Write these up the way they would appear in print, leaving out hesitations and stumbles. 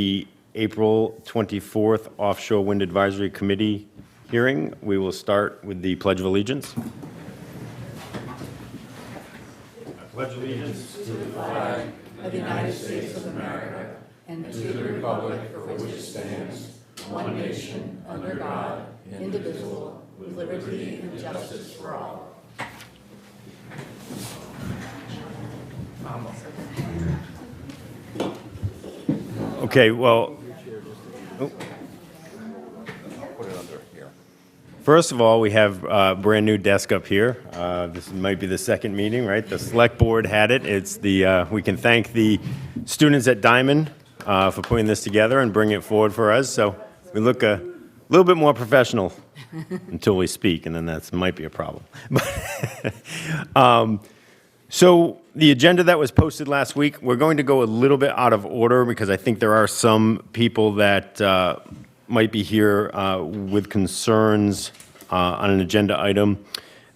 The April 24th Offshore Wind Advisory Committee hearing. We will start with the Pledge of Allegiance. I pledge allegiance to the flag of the United States of America and to the republic for which it stands, one nation, under God, indivisible, with liberty and justice for all. Okay, well, first of all, we have a brand new desk up here. This might be the second meeting, right? The select board had it. It's the we can thank the students at Diamond for putting this together and bringing it forward for us. So we look a little bit more professional until we speak, and then that might be a problem. So the agenda that was posted last week, we're going to go a little bit out of order because I think there are some people that might be here with concerns on an agenda item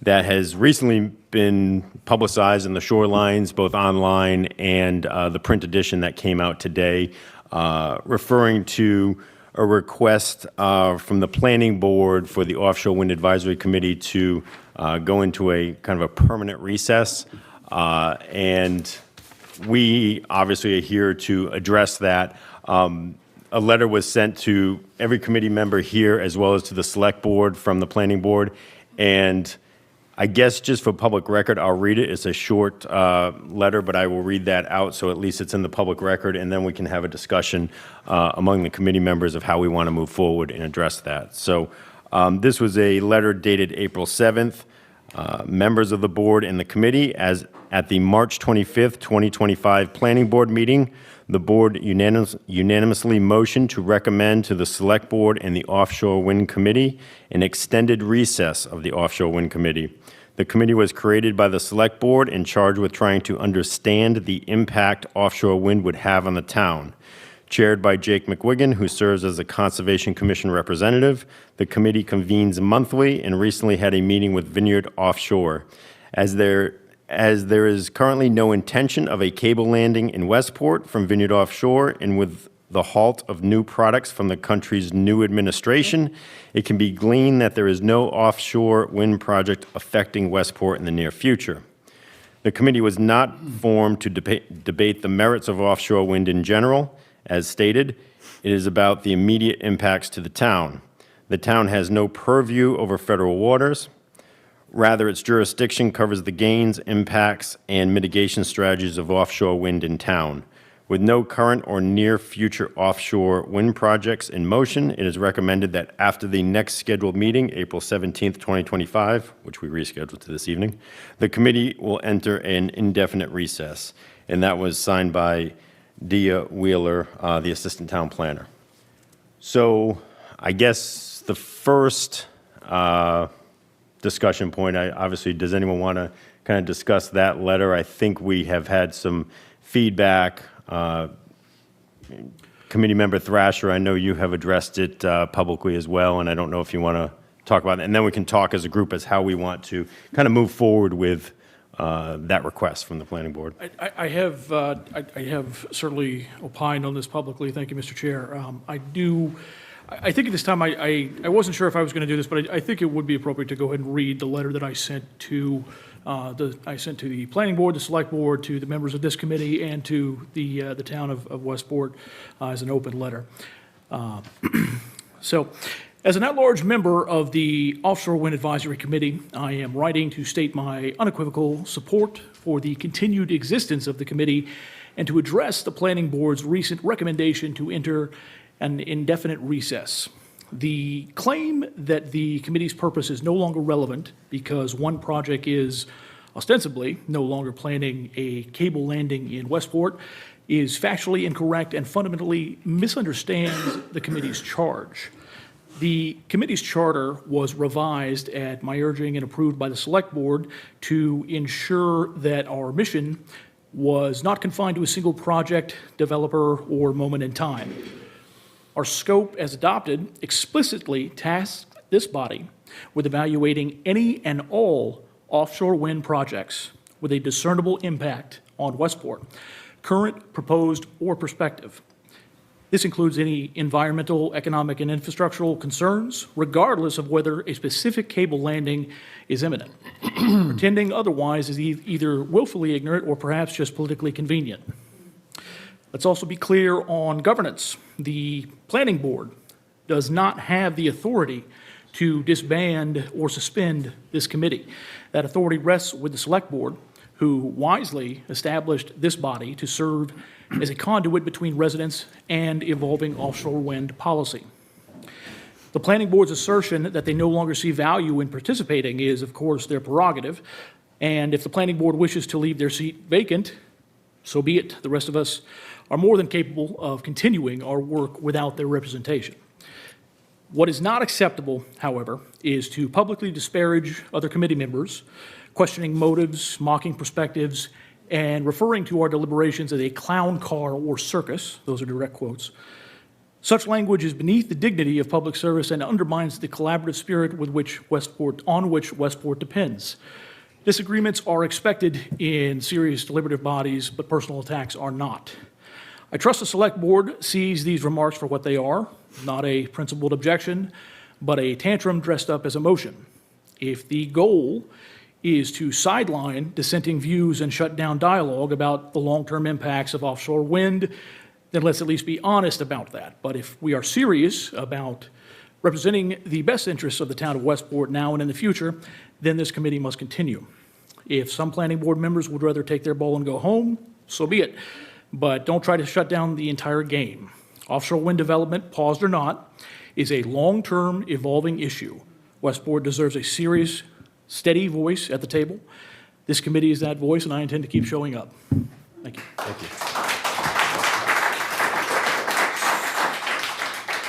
that has recently been publicized in the Shorelines, both online and the print edition that came out today, referring to a request from the Planning Board for the Offshore Wind Advisory Committee to go into a kind of a permanent recess. And we obviously are here to address that. A letter was sent to every committee member here as well as to the select board from the planning board. And I guess just for public record, I'll read it. It's a short letter, but I will read that out so at least it's in the public record, and then we can have a discussion among the committee members of how we want to move forward and address that. So this was a letter dated April 7th. Members of the board and the committee, as at the March 25th, 2025 Planning Board meeting, the board unanimously motioned to recommend to the Select Board and the Offshore Wind Committee an extended recess of the Offshore Wind Committee. The committee was created by the Select Board and charged with trying to understand the impact offshore wind would have on the town. Chaired by Jake McWiggin, who serves as a Conservation Commission representative, the committee convenes monthly and recently had a meeting with Vineyard Offshore. As there is currently no intention of a cable landing in Westport from Vineyard Offshore, and with the halt of new products from the country's new administration, it can be gleaned that there is no offshore wind project affecting Westport in the near future. The committee was not formed to debate the merits of offshore wind in general. As stated, it is about the immediate impacts to the town. The town has no purview over federal waters. Rather, its jurisdiction covers the gains, impacts, and mitigation strategies of offshore wind in town. With no current or near future offshore wind projects in motion, it is recommended that after the next scheduled meeting, April 17th, 2025, which we rescheduled to this evening, the committee will enter an indefinite recess. And that was signed by Dia Wheeler, the assistant town planner. So I guess the first discussion point, obviously, does anyone want to kind of discuss that letter? I think we have had some feedback. Committee member Thrasher, I know you have addressed it publicly as well, and I don't know if you want to talk about it. And then we can talk as a group as how we want to kind of move forward with that request from the planning board. I have certainly opined on this publicly. Thank you, Mr. Chair. I think at this time, I wasn't sure if I was going to do this, but I think it would be appropriate to go ahead and read the letter that I sent to the planning board, the select board, to the members of this committee, and to the town of Westport as an open letter. So, as an at-large member of the Offshore Wind Advisory Committee, I am writing to state my unequivocal support for the continued existence of the committee and to address the Planning Board's recent recommendation to enter an indefinite recess. The claim that the committee's purpose is no longer relevant because one project is ostensibly no longer planning a cable landing in Westport is factually incorrect and fundamentally misunderstands the committee's charge. The committee's charter was revised at my urging and approved by the Select Board to ensure that our mission was not confined to a single project, developer, or moment in time. Our scope, as adopted, explicitly tasked this body with evaluating any and all offshore wind projects with a discernible impact on Westport, current, proposed, or prospective. This includes any environmental, economic, and infrastructural concerns, regardless of whether a specific cable landing is imminent. Pretending otherwise is either willfully ignorant or perhaps just politically convenient. Let's also be clear on governance. The Planning Board does not have the authority to disband or suspend this committee. That authority rests with the Select Board, who wisely established this body to serve as a conduit between residents and evolving offshore wind policy. The Planning Board's assertion that they no longer see value in participating is, of course, their prerogative, and if the Planning Board wishes to leave their seat vacant, so be it. The rest of us are more than capable of continuing our work without their representation. What is not acceptable, however, is to publicly disparage other committee members, questioning motives, mocking perspectives, and referring to our deliberations as a clown car or circus. Those are direct quotes. Such language is beneath the dignity of public service and undermines the collaborative spirit on which Westport depends. Disagreements are expected in serious deliberative bodies, but personal attacks are not. I trust the Select Board sees these remarks for what they are, not a principled objection, but a tantrum dressed up as a motion. If the goal is to sideline dissenting views and shut down dialogue about the long-term impacts of offshore wind, then let's at least be honest about that. But if we are serious about representing the best interests of the town of Westport now and in the future, then this committee must continue. If some planning board members would rather take their ball and go home, so be it. But don't try to shut down the entire game. Offshore wind development, paused or not, is a long-term evolving issue. Westport deserves a serious, steady voice at the table. This committee is that voice, and I intend to keep showing up. Thank you. Thank you.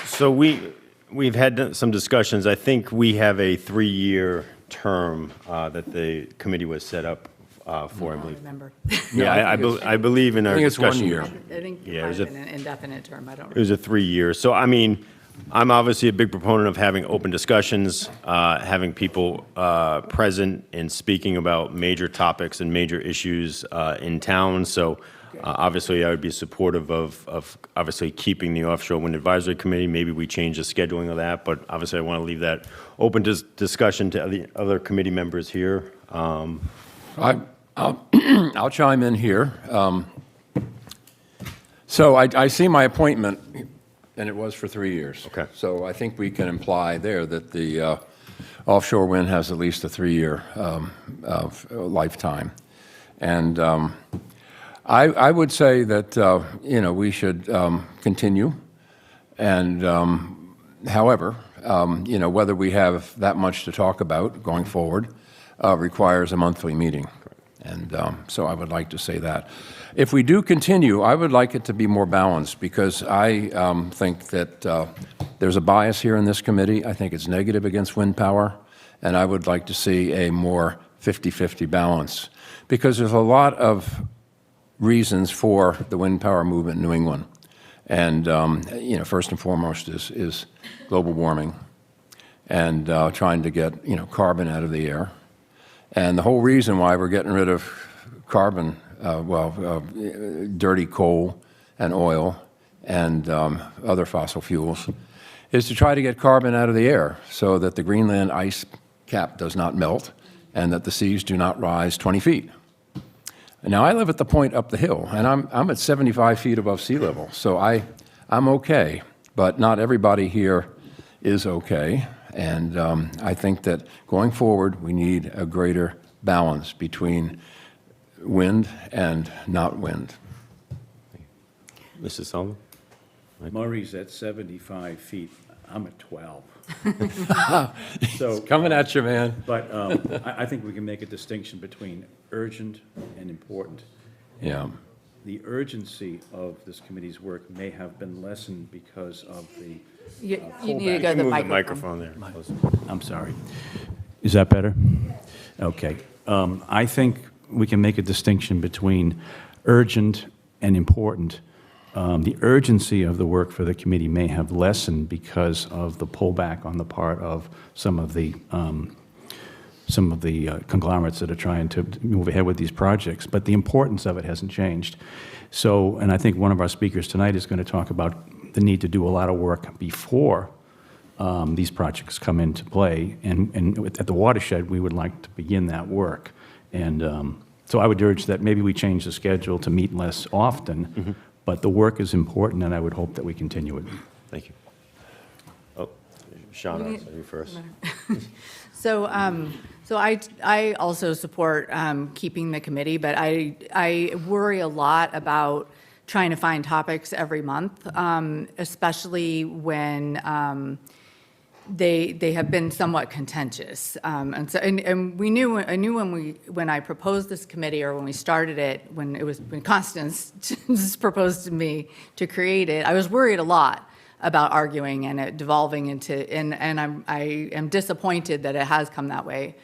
So we've had some discussions. I think we have a 3-year term that the committee was set up for, I believe. Remember. Yeah, I believe in our I think it's 1 discussion. year. I think Yeah, it it might was have been an indefinite term, I don't It was a 3-year. So, I mean, I'm obviously a big proponent of having open discussions, having people present and speaking about major topics and major issues in town. So, obviously, I would be supportive of obviously keeping the Offshore Wind Advisory Committee. Maybe we change the scheduling of that, but obviously, I want to leave that open to discussion to the other committee members here. I'll chime in here. So I see my appointment, and it was for 3 years. Okay. So I think we can imply there that the offshore wind has at least a 3-year lifetime. And I would say that, we should continue. And however, whether we have that much to talk about going forward requires a monthly meeting. And so I would like to say that. If we do continue, I would like it to be more balanced because I think that there's a bias here in this committee. I think it's negative against wind power, and I would like to see a more 50-50 balance because there's a lot of reasons for the wind power movement in New England. And, first and foremost is global warming and trying to get, carbon out of the air. And the whole reason why we're getting rid of carbon, dirty coal and oil and other fossil fuels, is to try to get carbon out of the air so that the Greenland ice cap does not melt and that the seas do not rise 20 feet. Now, I live at the point up the hill, and I'm at 75 feet above sea level, so I'm okay, but not everybody here is okay. And I think that going forward, we need a greater balance between wind and not wind. Mrs. Sullivan? Murray's at 75 feet. I'm at 12. So, Coming at you, man. but I think we can make a distinction between urgent and important. Yeah. The urgency of this committee's work may have been lessened because of the, You need to go to the Move the microphone. microphone there. I'm sorry. Is that better? Okay. I think we can make a distinction between urgent and important. The urgency of the work for the committee may have lessened because of the pullback on the part of some of the some of the conglomerates that are trying to move ahead with these projects, but the importance of it hasn't changed. So, and I think one of our speakers tonight is going to talk about the need to do a lot of work before these projects come into play. And at the watershed, we would like to begin that work. And so I would urge that maybe we change the schedule to meet less often, but the work is important, and I would hope that we continue it. Thank you. Oh, Shauna, you first. So, I also support keeping the committee, but I worry a lot about trying to find topics every month, especially when they have been somewhat contentious. And so, and I knew when I proposed this committee, or when we started it, when Constance proposed to me to create it, I was worried a lot about arguing and it devolving into, and I am disappointed that it has come that way.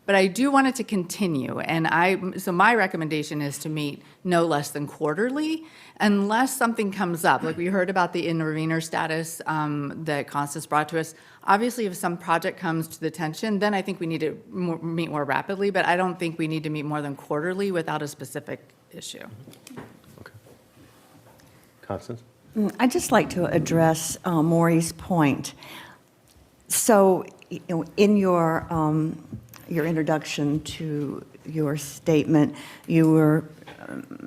But I do want it to continue, and so my recommendation is to meet no less than quarterly, unless something comes up. Like we heard about the intervenor status that Constance brought to us. Obviously, if some project comes to the attention, then I think we need to meet more rapidly, but I don't think we need to meet more than quarterly without a specific issue. Okay. Constance? I'd just like to address Maury's point. So, in your introduction to your statement, you were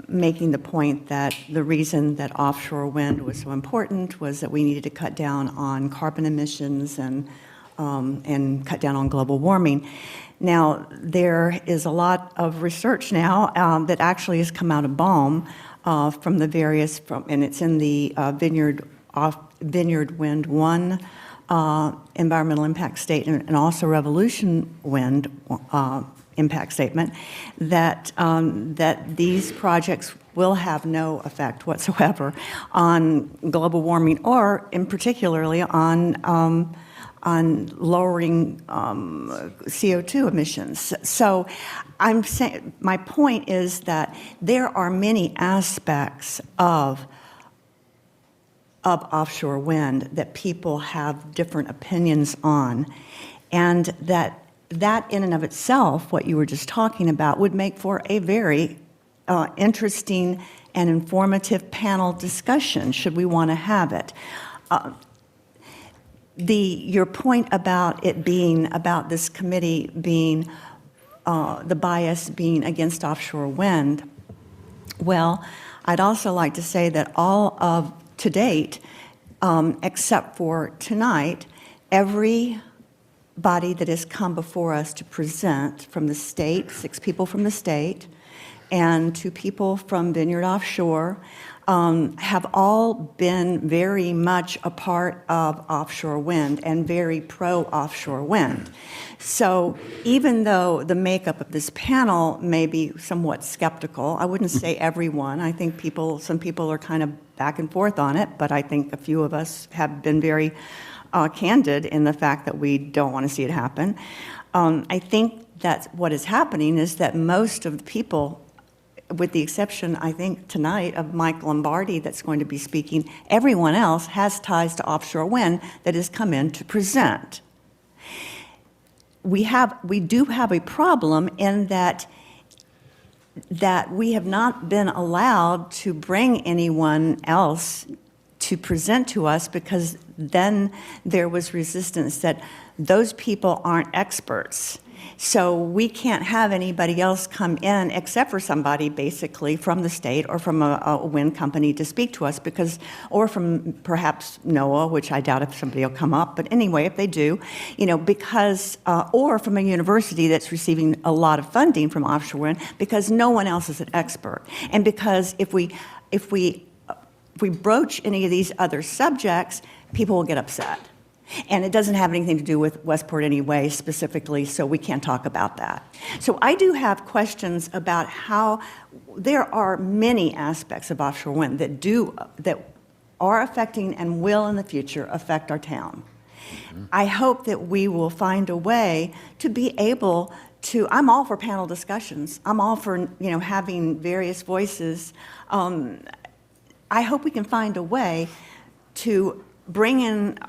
making the point that the reason that offshore wind was so important was that we needed to cut down on carbon emissions and cut down on global warming. Now, there is a lot of research now that actually has come out of BAUM from the various, and it's in the Vineyard Wind 1 environmental impact statement, and also Revolution Wind impact statement, that these projects will have no effect whatsoever on global warming, or in particularly on lowering CO2 emissions. So I'm saying, my point is that there are many aspects of offshore wind that people have different opinions on, and that in and of itself, what you were just talking about, would make for a very interesting and informative panel discussion, should we want to have it. Your point about it being, about this committee being, the bias being against offshore wind, well, I'd also like to say that all of, to date, except for tonight, every body that has come before us to present from the state, 6 people from the state, and 2 people from Vineyard Offshore, have all been very much a part of offshore wind and very pro-offshore wind. So even though the makeup of this panel may be somewhat skeptical, I wouldn't say everyone. I think some people are kind of back and forth on it, but I think a few of us have been very candid in the fact that we don't want to see it happen. I think that what is happening is that most of the people, with the exception, I think, tonight of Mike Lombardi that's going to be speaking, everyone else has ties to offshore wind that has come in to present. We do have a problem in that we have not been allowed to bring anyone else to present to us, because then there was resistance that those people aren't experts. So we can't have anybody else come in except for somebody basically from the state or from a wind company to speak to us, because, or from perhaps NOAA, which I doubt if somebody will come up, but anyway, if they do, because, or from a university that's receiving a lot of funding from offshore wind, because no one else is an expert. And because if we broach any of these other subjects, people will get upset. And it doesn't have anything to do with Westport anyway, specifically, so we can't talk about that. So I do have questions about how there are many aspects of offshore wind that are affecting and will in the future affect our town. I hope that we will find a way to be able to, I'm all for panel discussions. I'm all for, having various voices. I hope we can find a way to bring in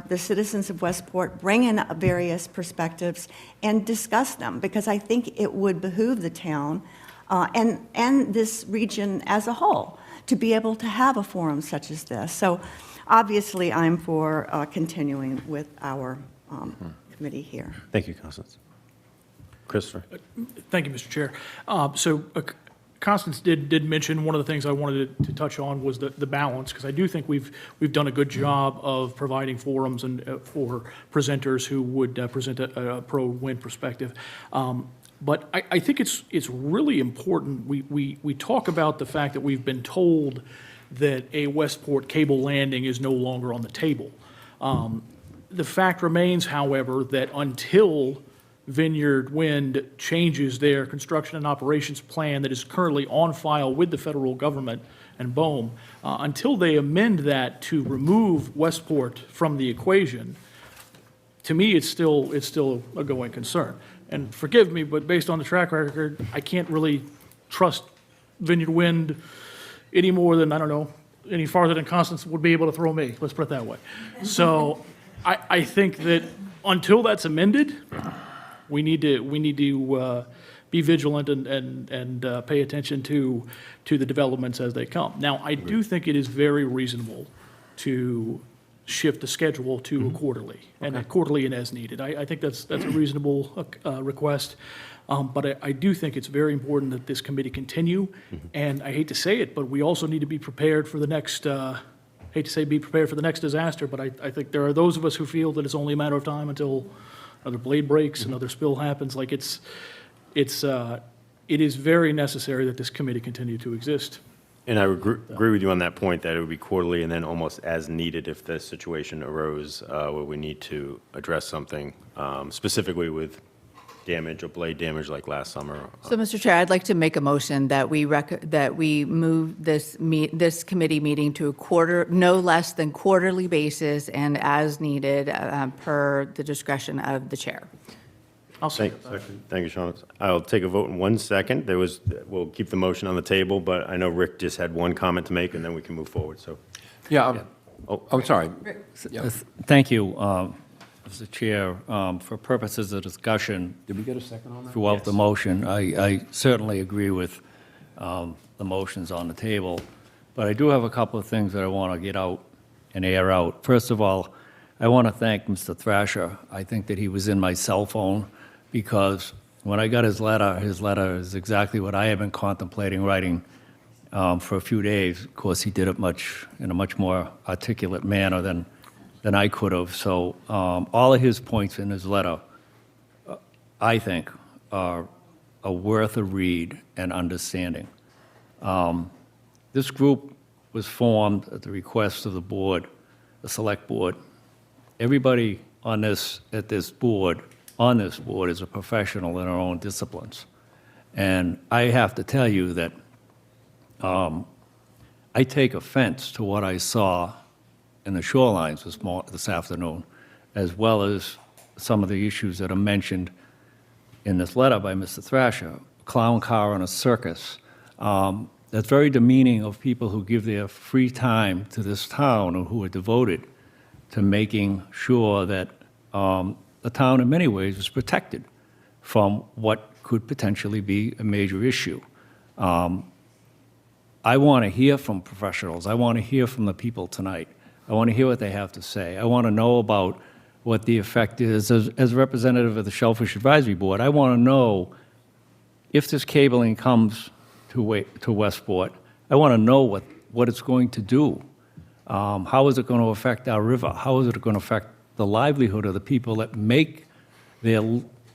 the citizens of Westport, bring in various perspectives and discuss them, because I think it would behoove the town and this region as a whole to be able to have a forum such as this. So obviously, I'm for continuing with our committee here. Thank you, Constance. Christopher? Thank you, Mr. Chair. Constance did mention one of the things I wanted to touch on was the balance, because I do think we've done a good job of providing forums and for presenters who would present a pro-wind perspective. But I think it's really important. We talk about the fact that we've been told that a Westport cable landing is no longer on the table. The fact remains, however, that until Vineyard Wind changes their construction and operations plan that is currently on file with the federal government and BOEM, until they amend that to remove Westport from the equation, to me, it's still a going concern. And forgive me, but based on the track record, I can't really trust Vineyard Wind any more than, I don't know, any farther than Constance would be able to throw me, let's put it that way. So I think that until that's amended, we need to be vigilant and pay attention to the developments as they come. Now, I do think it is very reasonable to shift the schedule to a quarterly, and a quarterly and as needed. I think that's a reasonable request. But I do think it's very important that this committee continue. And I hate to say it, but we also need to be prepared for the next, hate to say be prepared for the next disaster, but I think there are those of us who feel that it's only a matter of time until another blade breaks, another spill happens. Like it is very necessary that this committee continue to exist. And I agree with you on that point, that it would be quarterly and then almost as needed if the situation arose where we need to address something specifically with damage or blade damage like last summer. So, Mr. Chair, I'd like to make a motion that we move this committee meeting to no less than quarterly basis and as needed per the discretion of the chair. I'll say Thank you, Sean. I'll take a vote in 1 second. We'll keep the motion on the table, but I know Rick just had one comment to make, and then we can move forward, so. Yeah, I'm sorry. Yeah. Thank you, Mr. Chair. For purposes of discussion Did we get a second on that? throughout the motion, I certainly agree with the motions on the table, but I do have a couple of things that I want to get out and air out. First of all, I want to thank Mr. Thrasher. I think that he was in my cell phone, because when I got his letter is exactly what I have been contemplating writing for a few days. Of course, he did it in a much more articulate manner than I could have. So all of his points in his letter, I think, are worth a read and understanding. This group was formed at the request of the board, the select board. Everybody on this board is a professional in our own disciplines. And I have to tell you that I take offense to what I saw in the shorelines this afternoon, as well as some of the issues that are mentioned in this letter by Mr. Thrasher. Clown car on a circus. That's very demeaning of people who give their free time to this town and who are devoted to making sure that the town in many ways is protected from what could potentially be a major issue. I want to hear from professionals. I want to hear from the people tonight. I want to hear what they have to say. I want to know about what the effect is. As a representative of the Shellfish Advisory Board, I want to know if this cabling comes to Westport, I want to know what it's going to do. How is it going to affect our river? How is it going to affect the livelihood of the people that make their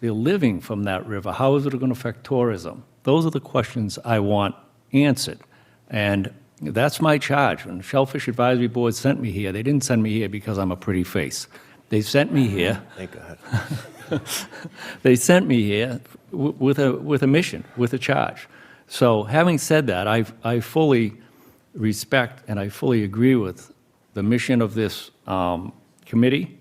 living from that river? How is it going to affect tourism? Those are the questions I want answered. And that's my charge. When the Shellfish Advisory Board sent me here, they didn't send me here because I'm a pretty face. They sent me here. Thank God. They sent me here with a mission, with a charge. So having said that, I fully respect and I fully agree with the mission of this committee.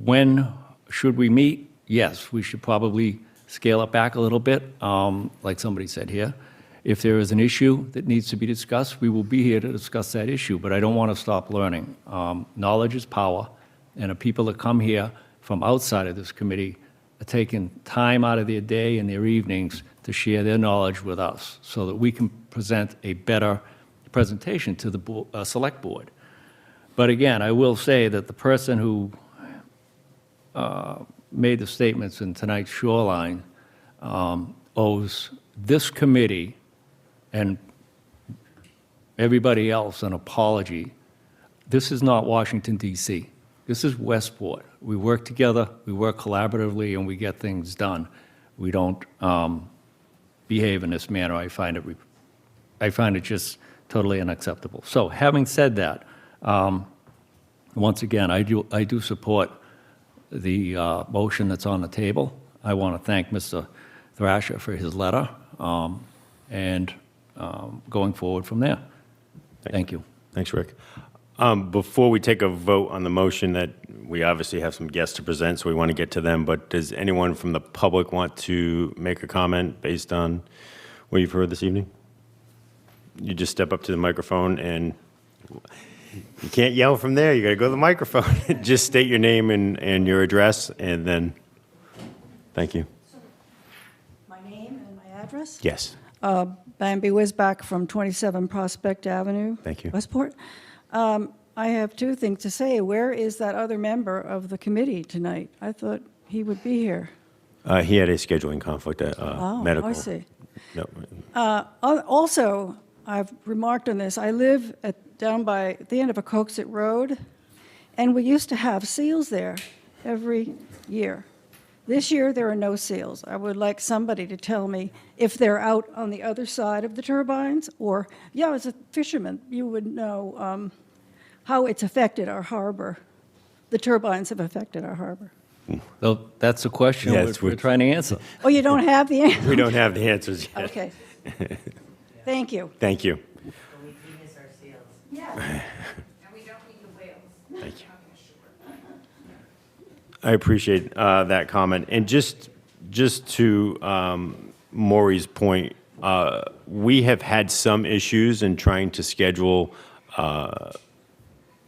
When should we meet? Yes, we should probably scale it back a little bit, like somebody said here. If there is an issue that needs to be discussed, we will be here to discuss that issue, but I don't want to stop learning. Knowledge is power, and the people that come here from outside of this committee are taking time out of their day and their evenings to share their knowledge with us so that we can present a better presentation to the select board. But again, I will say that the person who made the statements in tonight's Shoreline owes this committee and everybody else an apology. This is not Washington, D.C. This is Westport. We work together, we work collaboratively, and we get things done. We don't behave in this manner. I find it just totally unacceptable. So having said that, once again, I do support the motion that's on the table. I want to thank Mr. Thrasher for his letter, and going forward from there. Thank you. Thanks, Rick. Before we take a vote on the motion, that we obviously have some guests to present, so we want to get to them, but does anyone from the public want to make a comment based on what you've heard this evening? You just step up to the microphone, and you can't yell from there. You got to go to the microphone. Just state your name and your address, and then, thank you. My name and my address? Yes. Bambi Wisbach from 27 Prospect Avenue. Thank you. Westport. I have two things to say. Where is that other member of the committee tonight? I thought he would be here. He had a scheduling conflict at medical. I see. No. Also, I've remarked on this. I live down by the end of a Coxet Road, and we used to have seals there every year. This year, there are no seals. I would like somebody to tell me if they're out on the other side of the turbines, or, yeah, as a fisherman, you would know how it's affected our harbor. The turbines have affected our harbor. So that's the question Yes, we're trying to answer. Oh, you don't have the answer? We don't have the answers yet. Okay. Thank you. Thank you. We miss our seals. Yeah. And we don't eat the whales. Thank you. I appreciate that comment. And just to Maury's point, we have had some issues in trying to schedule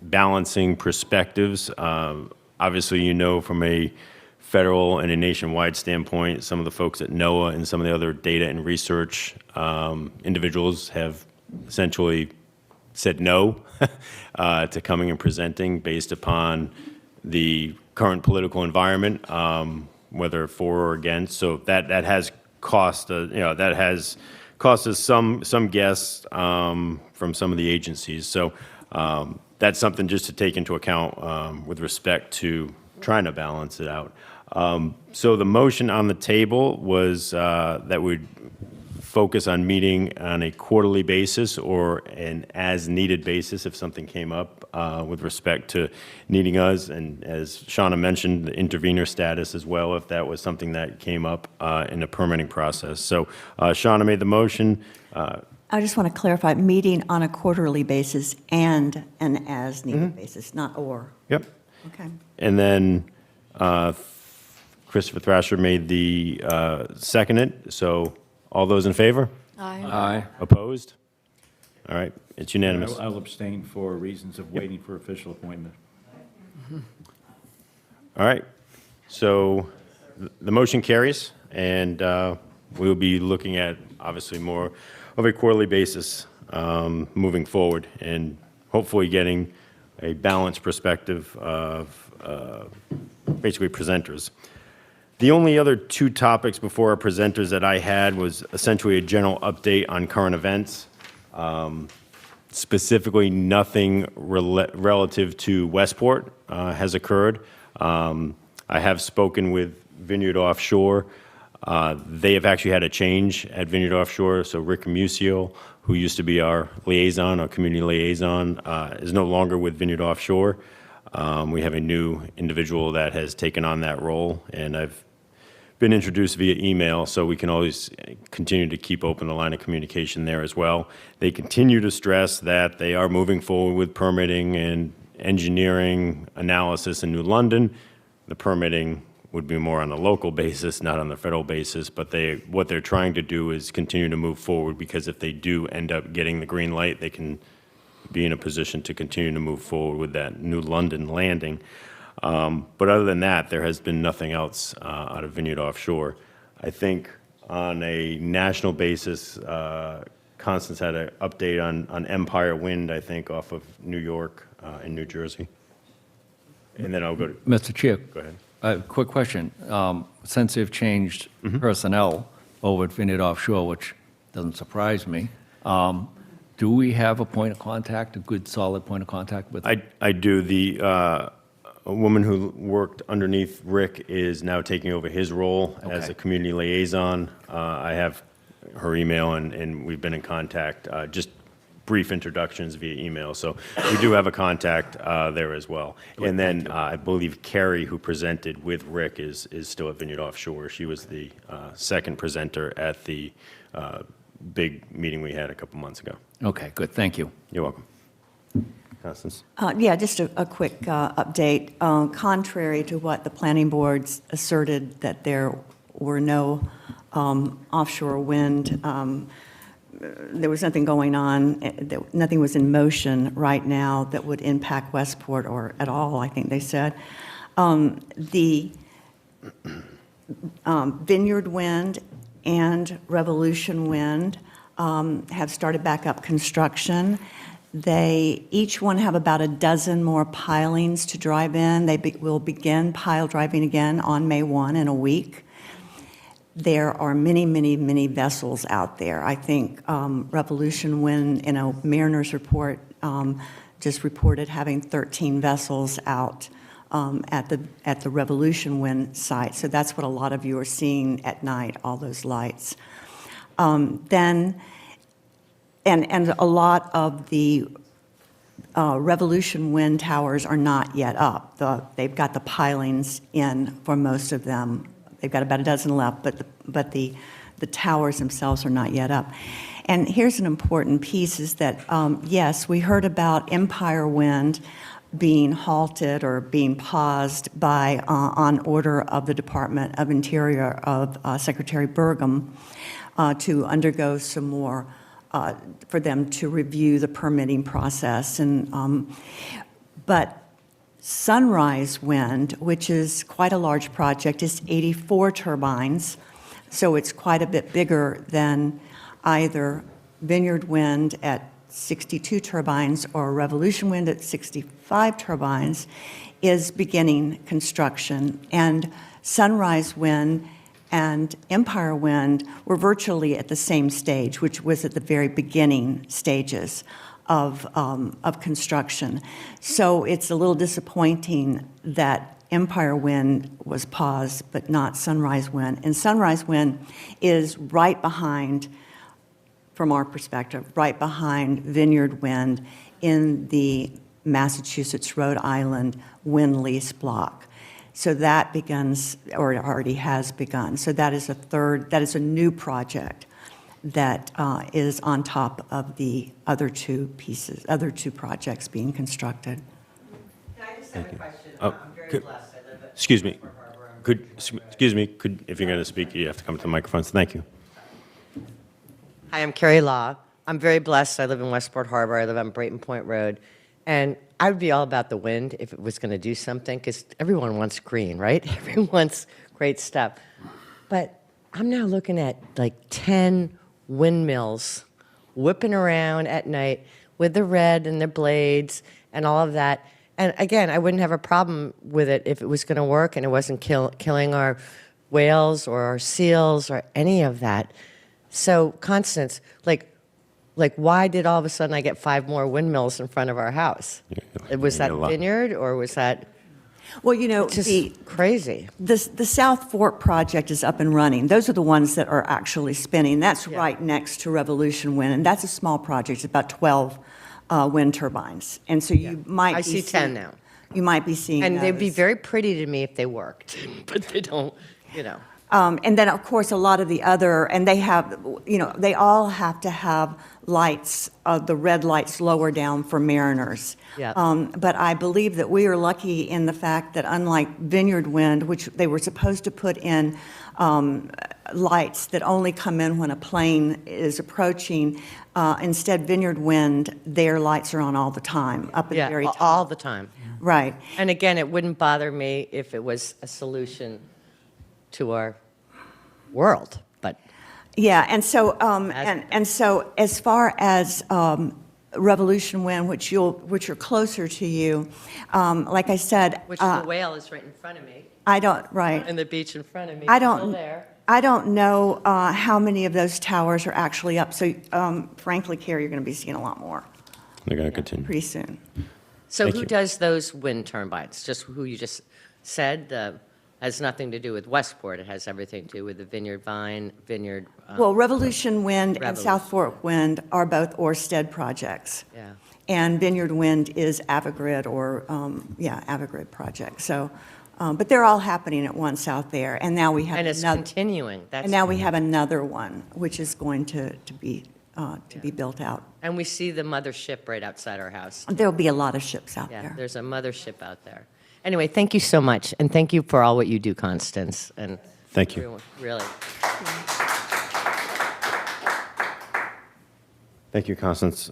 balancing perspectives. Obviously, you know, from a federal and a nationwide standpoint, some of the folks at NOAA and some of the other data and research individuals have essentially said no to coming and presenting based upon the current political environment, whether for or against. So that has cost that has cost us some guests from some of the agencies. So that's something just to take into account with respect to trying to balance it out. So the motion on the table was that we'd focus on meeting on a quarterly basis or an as-needed basis if something came up with respect to needing us, and as Shauna mentioned, the intervenor status as well, if that was something that came up in the permitting process. So Shauna made the motion. I just want to clarify, meeting on a quarterly basis and an as-needed basis, not or. Yep. Okay. And then Christopher Thrasher made the seconded. So all those in favor? Aye. Opposed? All right, it's unanimous. I'll abstain for reasons of waiting for official appointment. All right, so the motion carries, and we will be looking at, obviously, more of a quarterly basis moving forward, and hopefully getting a balanced perspective of basically presenters. The only other two topics before our presenters that I had was essentially a general update on current events. Specifically, nothing relative to Westport has occurred. I have spoken with Vineyard Offshore. They have actually had a change at Vineyard Offshore. So Rick Musio, who used to be our liaison, our community liaison, is no longer with Vineyard Offshore. We have a new individual that has taken on that role, and I've been introduced via email, so we can always continue to keep open the line of communication there as well. They continue to stress that they are moving forward with permitting and engineering analysis in New London. The permitting would be more on a local basis, not on the federal basis. But what they're trying to do is continue to move forward, because if they do end up getting the green light, they can be in a position to continue to move forward with that new London landing. But other than that, there has been nothing else out of Vineyard Offshore. I think on a national basis, Constance had an update on Empire Wind, I think, off of New York and New Jersey. And then I'll go to, Mr. Chair. go ahead. Quick question. Since they've changed personnel over at Vineyard Offshore, which doesn't surprise me, do we have a point of contact, a good, solid point of contact with? I do. A woman who worked underneath Rick is now taking over his role as Okay. a community liaison. I have her email, and we've been in contact, just brief introductions via email. So we do have a contact there as well. And then I believe Carrie, who presented with Rick, is still at Vineyard Offshore. She was the second presenter at the big meeting we had a couple months ago. Okay, good, thank you. You're welcome. Constance? Yeah, just a quick update. Contrary to what the planning boards asserted, that there were no offshore wind, there was nothing going on, nothing was in motion right now that would impact Westport or at all, I think they said. The Vineyard Wind and Revolution Wind have started back up construction. They each one have about a dozen more pilings to drive in. They will begin pile driving again on May 1 in a week. There are many, many, many vessels out there. I think Revolution Wind, in a Mariner's report, just reported having 13 vessels out at the Revolution Wind site. So that's what a lot of you are seeing at night, all those lights. And a lot of the Revolution Wind towers are not yet up. They've got the pilings in for most of them. They've got about a dozen left, but the towers themselves are not yet up. And here's an important piece is that, yes, we heard about Empire Wind being halted or being paused by, on order of the Department of Interior of Secretary Burgum to undergo some more for them to review the permitting process. But Sunrise Wind, which is quite a large project, is 84 turbines, so it's quite a bit bigger than either Vineyard Wind at 62 turbines or Revolution Wind at 65 turbines, is beginning construction. And Sunrise Wind and Empire Wind were virtually at the same stage, which was at the very beginning stages of construction. So it's a little disappointing that Empire Wind was paused, but not Sunrise Wind. And Sunrise Wind is right behind, from our perspective, right behind Vineyard Wind in the Massachusetts, Rhode Island wind lease block. So that begins, or it already has begun. So that is a new project that is on top of the other two projects being constructed. Can I just have a question? Oh, I'm very could- blessed. I live at Excuse me. Westport Harbor. If you're going to speak, you have to come to the microphone. So thank you. Hi, I'm Carrie Law. I'm very blessed. I live in Westport Harbor. I live on Brayton Point Road. And I would be all about the wind if it was going to do something, because everyone wants green, right? Everyone wants great stuff. But I'm now looking at like 10 windmills whipping around at night with the red and the blades and all of that. And again, I wouldn't have a problem with it if it was going to work and it wasn't killing our whales or our seals or any of that. So, Constance, like, why did all of a sudden I get 5 more windmills in front of our house? Was that Vineyard, or was that Well, you know, just crazy? the South Fork project is up and running. Those are the ones that are actually spinning. That's Yeah. right next to Revolution Wind, and that's a small project. It's about 12 wind turbines. And so you might I be see 10 seeing- now. You might be seeing And they'd be those. very pretty to me if they worked, but they don't, you know. And then, of course, a lot of the other, and they have, they all have to have lights, the red lights lower down for mariners. Yep. But I believe that we are lucky in the fact that unlike Vineyard Wind, which they were supposed to put in lights that only come in when a plane is approaching, instead Vineyard Wind, their lights are on all the time, up at the very top. all the time. Right. And again, it wouldn't bother me if it was a solution to our world, but Yeah, and so, and so as far as Revolution Wind, which are closer to you, like I said, which the whale is right in front of me, right. and the beach in front of me. I Still don't, there. I don't know how many of those towers are actually up, so frankly, Carrie, you're going to be seeing a lot more They're going to continue. pretty soon. So Thank who you. does those wind turbines? Just who you just said? Has nothing to do with Westport. It has everything to do with the Vineyard Vine, Vineyard. Well, Revolution Wind and Revolution. South Fork Wind are both Ørsted projects. Yeah. And Vineyard Wind is Avangrid Avangrid project. So, but they're all happening at once out there. And now we have And it's another, continuing. That's, and now we have another one, which is going to be built out. and we see the mothership right outside our house. There'll be a lot of ships out Yeah, there. there's a mothership out there. Anyway, thank you so much, and thank you for all what you do, Constance. And Thank you. everyone, really. Thank you, Constance.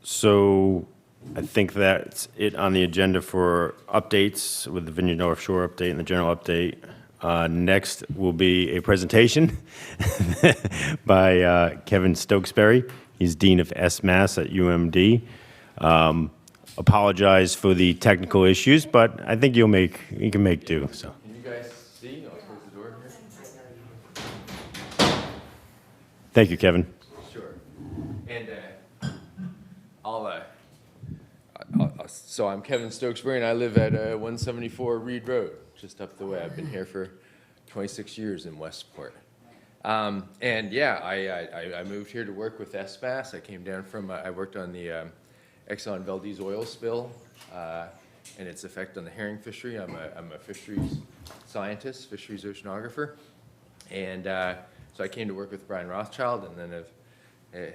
So I think that's it on the agenda for updates with the Vineyard Offshore update and the general update. Next will be a presentation by Kevin Stokesbury. He's Dean of SMAS at UMD. Apologize for the technical issues, but I think you can make do. So. Can you guys see? I'll close the door here. Thank you, Kevin. Sure. And so I'm Kevin Stokesbury, and I live at 174 Reed Road, just up the way. I've been here for 26 years in Westport. And yeah, I moved here to work with SMAS. I came down from, I worked on the Exxon Valdez oil spill and its effect on the herring fishery. I'm a fisheries scientist, fisheries oceanographer. And so I came to work with Brian Rothschild, and then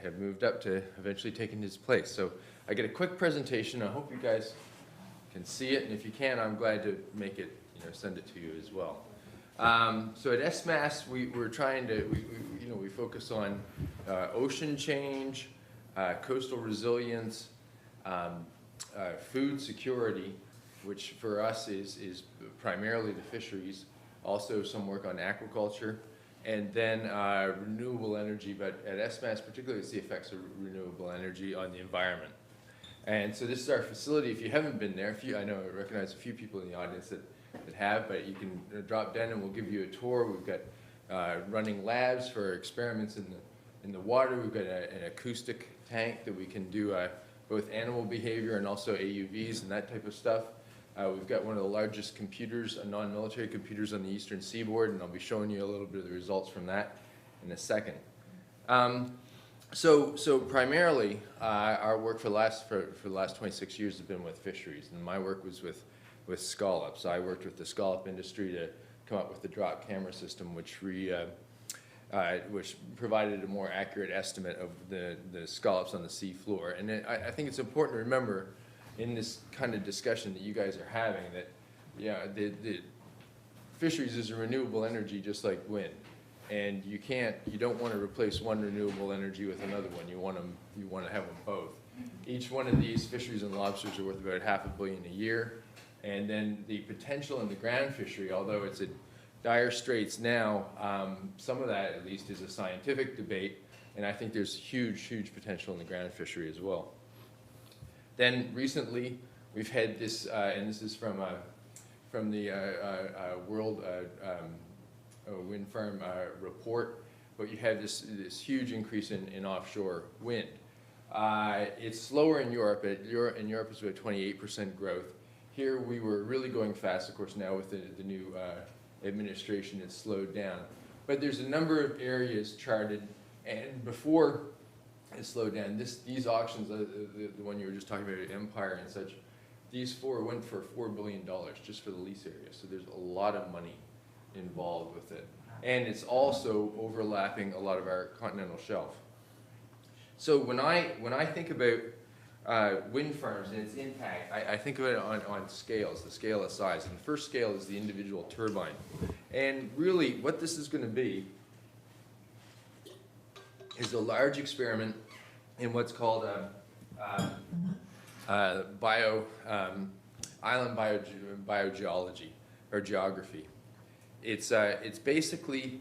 have moved up to eventually taking his place. So I get a quick presentation. I hope you guys can see it, and if you can, I'm glad to make it, send it to you as well. So at SMAS, we're trying to, we focus on ocean change, coastal resilience, food security, which for us is primarily the fisheries, also some work on aquaculture, and then renewable energy, but at SMAS particularly it's the effects of renewable energy on the environment. And so this is our facility. If you haven't been there, I know I recognize a few people in the audience that have, but you can drop down and we'll give you a tour. We've got running labs for experiments in the water. We've got an acoustic tank that we can do both animal behavior and also AUVs and that type of stuff. We've got one of the largest computers, non-military computers on the eastern seaboard, and I'll be showing you a little bit of the results from that in a second. So primarily, our work for the last 26 years has been with fisheries, and my work was with scallops. I worked with the scallop industry to come up with the drop camera system, which provided a more accurate estimate of the scallops on the sea floor. And I think it's important to remember in this kind of discussion that you guys are having that, the fisheries is a renewable energy just like wind. And you don't want to replace one renewable energy with another one. You want to have them both. Each one of these fisheries and lobsters are worth about $500 million a year. And then the potential in the ground fishery, although it's at dire straits now, some of that at least is a scientific debate, and I think there's huge potential in the ground fishery as well. Then recently, we've had this, and this is from the World Wind Farm report, but you have this huge increase in offshore wind. It's slower in Europe. In Europe, it's about 28% growth. Here, we were really going fast. Of course, now with the new administration, it's slowed down. But there's a number of areas charted, and before it slowed down, these auctions, the one you were just talking about, Empire and such, these four went for $4 billion just for the lease area. So there's a lot of money involved with it. and it's also overlapping a lot of our continental shelf. So when I think about wind farms and its impact, I think of it on scales, the scale of size. And the first scale is the individual turbine. And really, what this is going to be is a large experiment in what's called island biogeology or geography. It's basically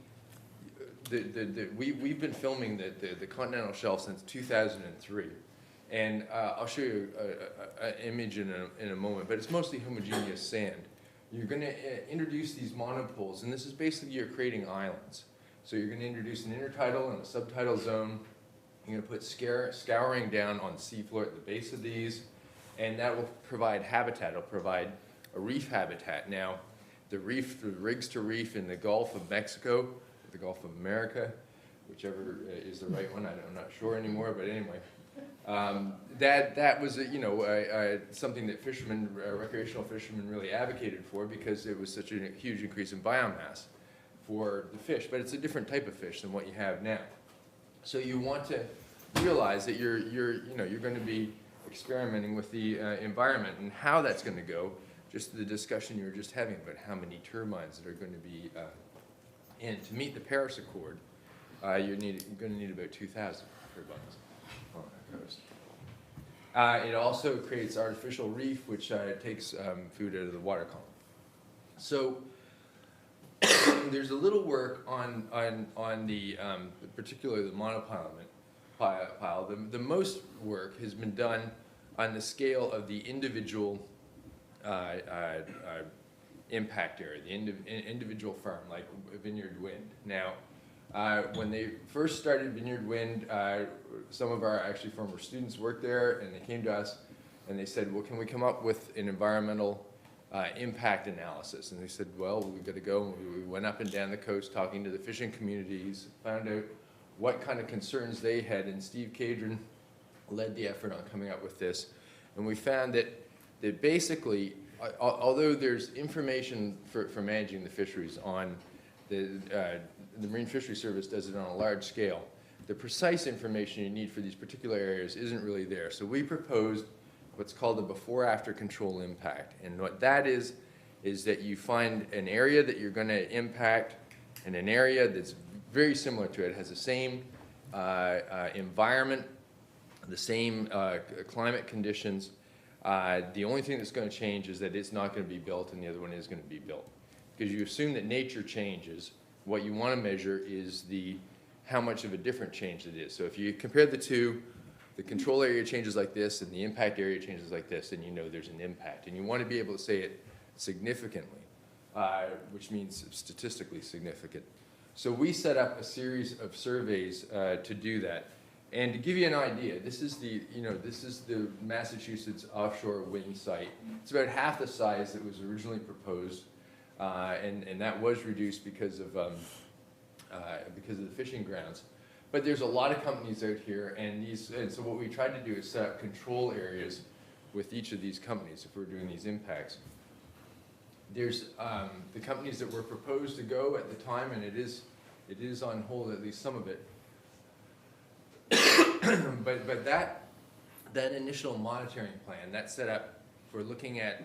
we've been filming the continental shelf since 2003, and I'll show you an image in a moment. But it's mostly homogeneous sand. You're going to introduce these monopoles, and this is basically you're creating islands. So you're going to introduce an intertidal and a subtidal zone. You're going to put scouring down on the seafloor at the base of these, and that will provide habitat. It'll provide a reef habitat. Now, the rigs to reef in the Gulf of Mexico, the Gulf of America, whichever is the right one, I'm not sure anymore, but anyway. That was something that fishermen, recreational fishermen really advocated for because it was such a huge increase in biomass for the fish, but it's a different type of fish than what you have now. So you want to realize that you're going to be experimenting with the environment and how that's going to go. Just the discussion you were just having about how many turbines that are going to be in. To meet the Paris Accord, you're going to need about 2,000 turbines on the coast. It also creates artificial reef, which takes food out of the water column. So there's a little work on the particularly the monopile pile. The most work has been done on the scale of the individual impact area, the individual farm, like Vineyard Wind. Now, when they first started Vineyard Wind, some of our actually former students worked there, and they came to us and they said, well, can we come up with an environmental impact analysis? And they said, well, we've got to go. And we went up and down the coast talking to the fishing communities, found out what kind of concerns they had, and Steve Cadron led the effort on coming up with this. And we found that basically, although there's information for managing the fisheries on the Marine Fisheries Service does it on a large scale, the precise information you need for these particular areas isn't really there. So we proposed what's called a before-after control impact. And what that is that you find an area that you're going to impact and an area that's very similar to it, has the same environment, the same climate conditions. The only thing that's going to change is that it's not going to be built and the other one is going to be built. Because you assume that nature changes, what you want to measure is how much of a different change it is. So if you compare the two, the control area changes like this and the impact area changes like this, then you know there's an impact. And you want to be able to say it significantly, which means statistically significant. So we set up a series of surveys to do that. And to give you an idea, this is the Massachusetts offshore wind site. It's about half the size that was originally proposed, and that was reduced because of the fishing grounds. But there's a lot of companies out here, and so what we tried to do is set up control areas with each of these companies if we're doing these impacts. There's the companies that were proposed to go at the time, and it is on hold, at least some of it. but that initial monitoring plan, that's set up for looking at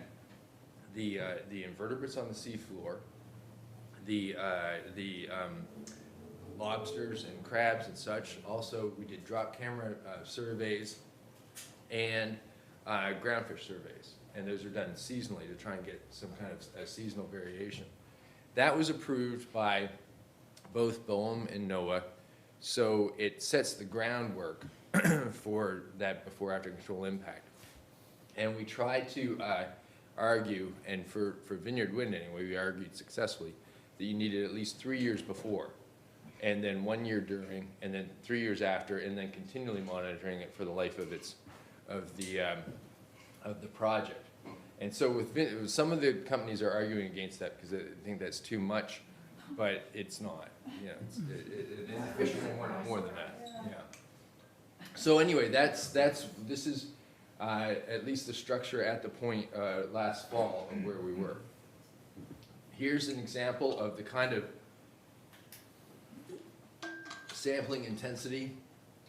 the invertebrates on the seafloor, the lobsters and crabs and such. Also, we did drop camera surveys and groundfish surveys, and those are done seasonally to try and get some kind of a seasonal variation. That was approved by both BOEM and NOAA, so it sets the groundwork for that before-after control impact. And we tried to argue, and for Vineyard Wind anyway, we argued successfully that you needed at least 3 years before, and then 1 year during, and then 3 years after, and then continually monitoring it for the life of the project. And so with some of the companies are arguing against that because they think that's too much, but it's not. You know, the fishermen want more than that. Yeah. So anyway, this is at least the structure at the point last fall of where we were. Here's an example of the kind of sampling intensity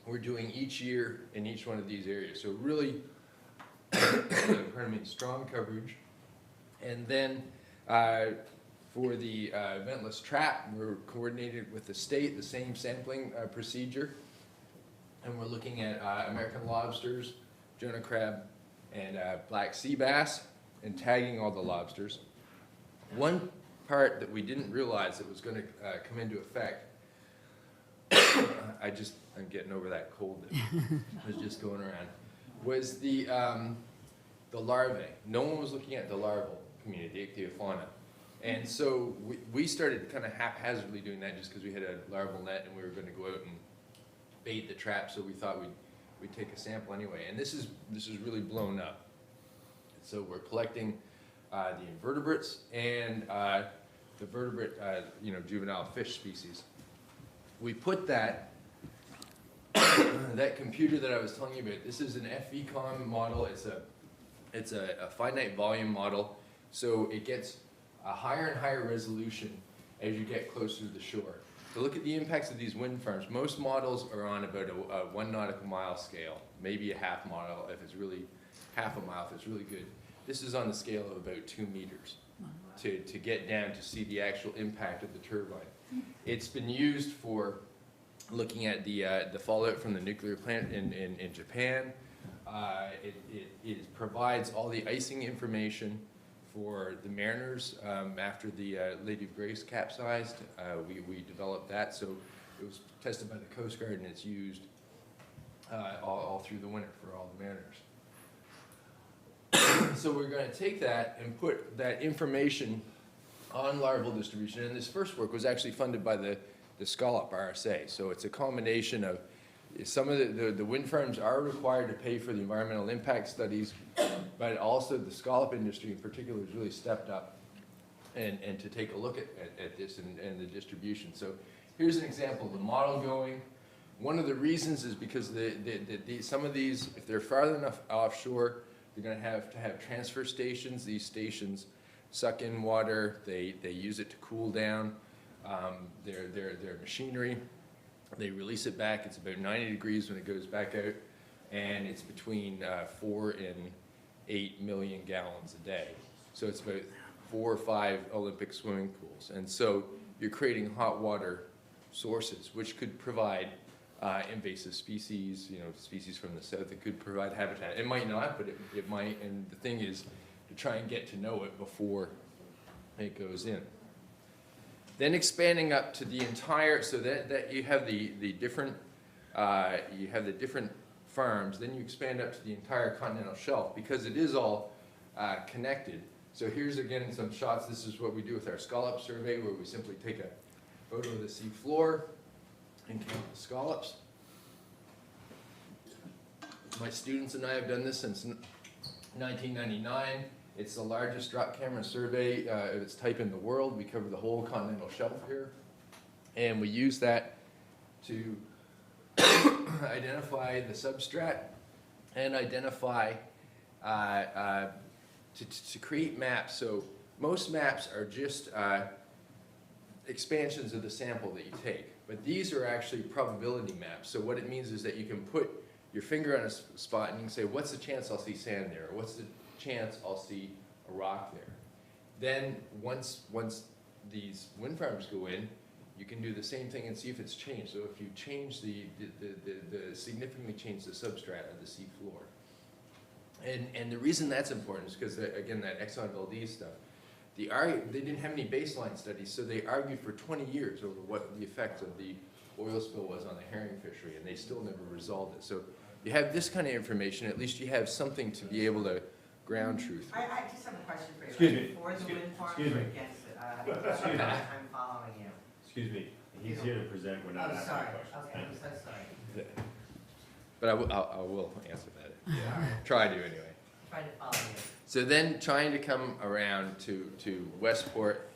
we're doing each year in each one of these areas. So really, pardon me, strong coverage. And then for the ventless trap, we're coordinated with the state, the same sampling procedure. And we're looking at American lobsters, Jonah crab, and black sea bass, and tagging all the lobsters. One part that we didn't realize that was going to come into effect, I'm getting over that cold that was just going around, was the larvae. No one was looking at the larval community, the ichthyofauna. And so we started kind of haphazardly doing that just because we had a larval net and we were going to go out and bait the trap, so we thought we'd take a sample anyway. And this is really blown up. So we're collecting the invertebrates and the vertebrate, juvenile fish species. We put that computer that I was telling you about. This is an FVCOM model. It's a finite volume model, so it gets a higher and higher resolution as you get closer to the shore. So look at the impacts of these wind farms. Most models are on about a 1 nautical mile scale, maybe a half mile if it's really half a mile if it's really good. This is on the scale of about 2 meters to get down to see the actual impact of the turbine. It's been used for looking at the fallout from the nuclear plant in Japan. It provides all the icing information for the mariners after the Lady of Grace capsized. We developed that, so it was tested by the Coast Guard and it's used all through the winter for all the mariners. So we're going to take that and put that information on larval distribution, and this first work was actually funded by the Scallop RSA. So it's a combination of some of the wind farms are required to pay for the environmental impact studies, but also the scallop industry in particular has really stepped up and to take a look at this and the distribution. So here's an example of the model going. One of the reasons is because some of these, if they're farther enough offshore, you're going to have transfer stations. These stations suck in water. They use it to cool down their machinery. They release it back. It's about 90 degrees when it goes back out, and it's between 4 and 8 million gallons a day. So it's about 4 or 5 Olympic swimming pools. And so you're creating hot water sources, which could provide invasive species, species from the south. It could provide habitat. It might not, but it might. And the thing is to try and get to know it before it goes in. Then expanding up to the entire, so that you have the different farms. Then you expand up to the entire continental shelf because it is all connected. So here's again some shots. This is what we do with our scallop survey, where we simply take a photo of the sea floor and count the scallops. My students and I have done this since 1999. It's the largest drop camera survey of its type in the world. We cover the whole continental shelf here. And we use that to identify the substrat and identify, to create maps. So most maps are just expansions of the sample that you take. But these are actually probability maps. So what it means is that you can put your finger on a spot and you can say, what's the chance I'll see sand there? Or what's the chance I'll see a rock there? Then once these wind farms go in, you can do the same thing and see if it's changed. So if you change significantly change the substrate of the sea floor. And the reason that's important is because, again, that Exxon Valdez stuff, they didn't have any baseline studies, so they argued for 20 years over what the effect of the oil spill was on the herring fishery, and they still never resolved it. So you have this kind of information, at least you have something to be able to ground truth. I just have a question for you. Excuse me. For the wind farms Excuse or me. against it? I'm following you. Excuse me, he's here to present, we're not Oh, asking sorry. questions. Okay, I'm so sorry. But I will answer that. Try to anyway. Trying to follow you. So then trying to come around to Westport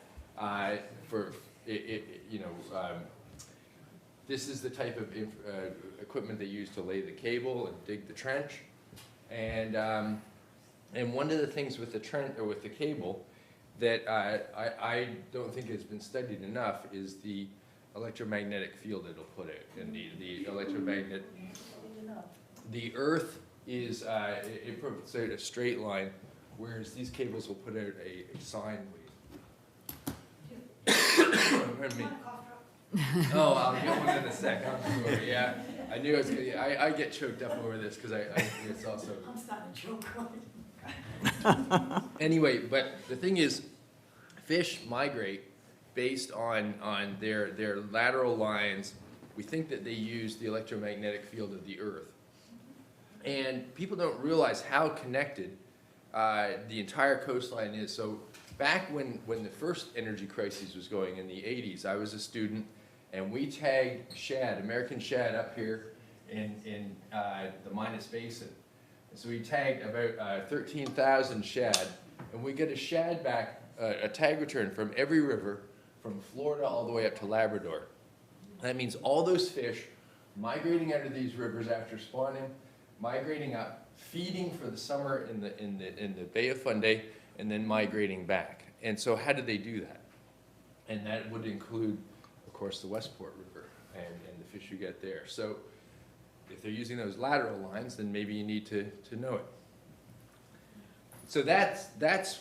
for, this is the type of equipment they use to lay the cable and dig the trench. And one of the things with the trench, or with the cable, that I don't think has been studied enough is the electromagnetic field it'll put it in. The electromagnet, the Earth is, it puts out a straight line, whereas these cables will put out a sine wave. Pardon me. Oh, I'll get one in a sec. I'm sorry. Yeah, I knew I was gonna. I get choked up over this because it's also. I'm starting to choke. Anyway, but the thing is, fish migrate based on their lateral lines. We think that they use the electromagnetic field of the Earth, and people don't realize how connected the entire coastline is. So back when the first energy crisis was going in the 80s, I was a student. And we tagged shad, American shad, up here in the Minas Basin. And so we tagged about 13,000 shad, and we get a shad back, a tag return from every river, from Florida all the way up to Labrador. That means all those fish migrating out of these rivers after spawning, migrating up, feeding for the summer in the Bay of Fundy, and then migrating back. And so how did they do that? And that would include, of course, the Westport River and the fish you get there. So if they're using those lateral lines, then maybe you need to know it. So that's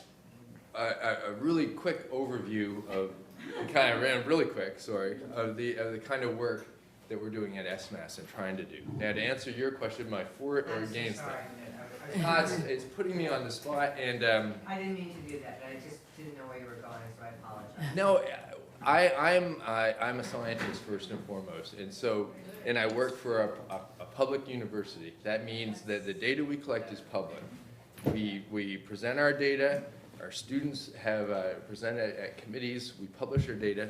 a really quick overview of kind of ran really quick, sorry, of the kind of work that we're doing at SMAS and trying to do. Now, to answer your question, my for or I'm so against sorry. that. It's putting me on the spot, and I didn't mean to do that, but I just didn't know where you were going, so I apologize. no, I'm a scientist first and foremost, and I work for a public university. That means that the data we collect is public. We present our data. Our students have presented at committees. We publish our data.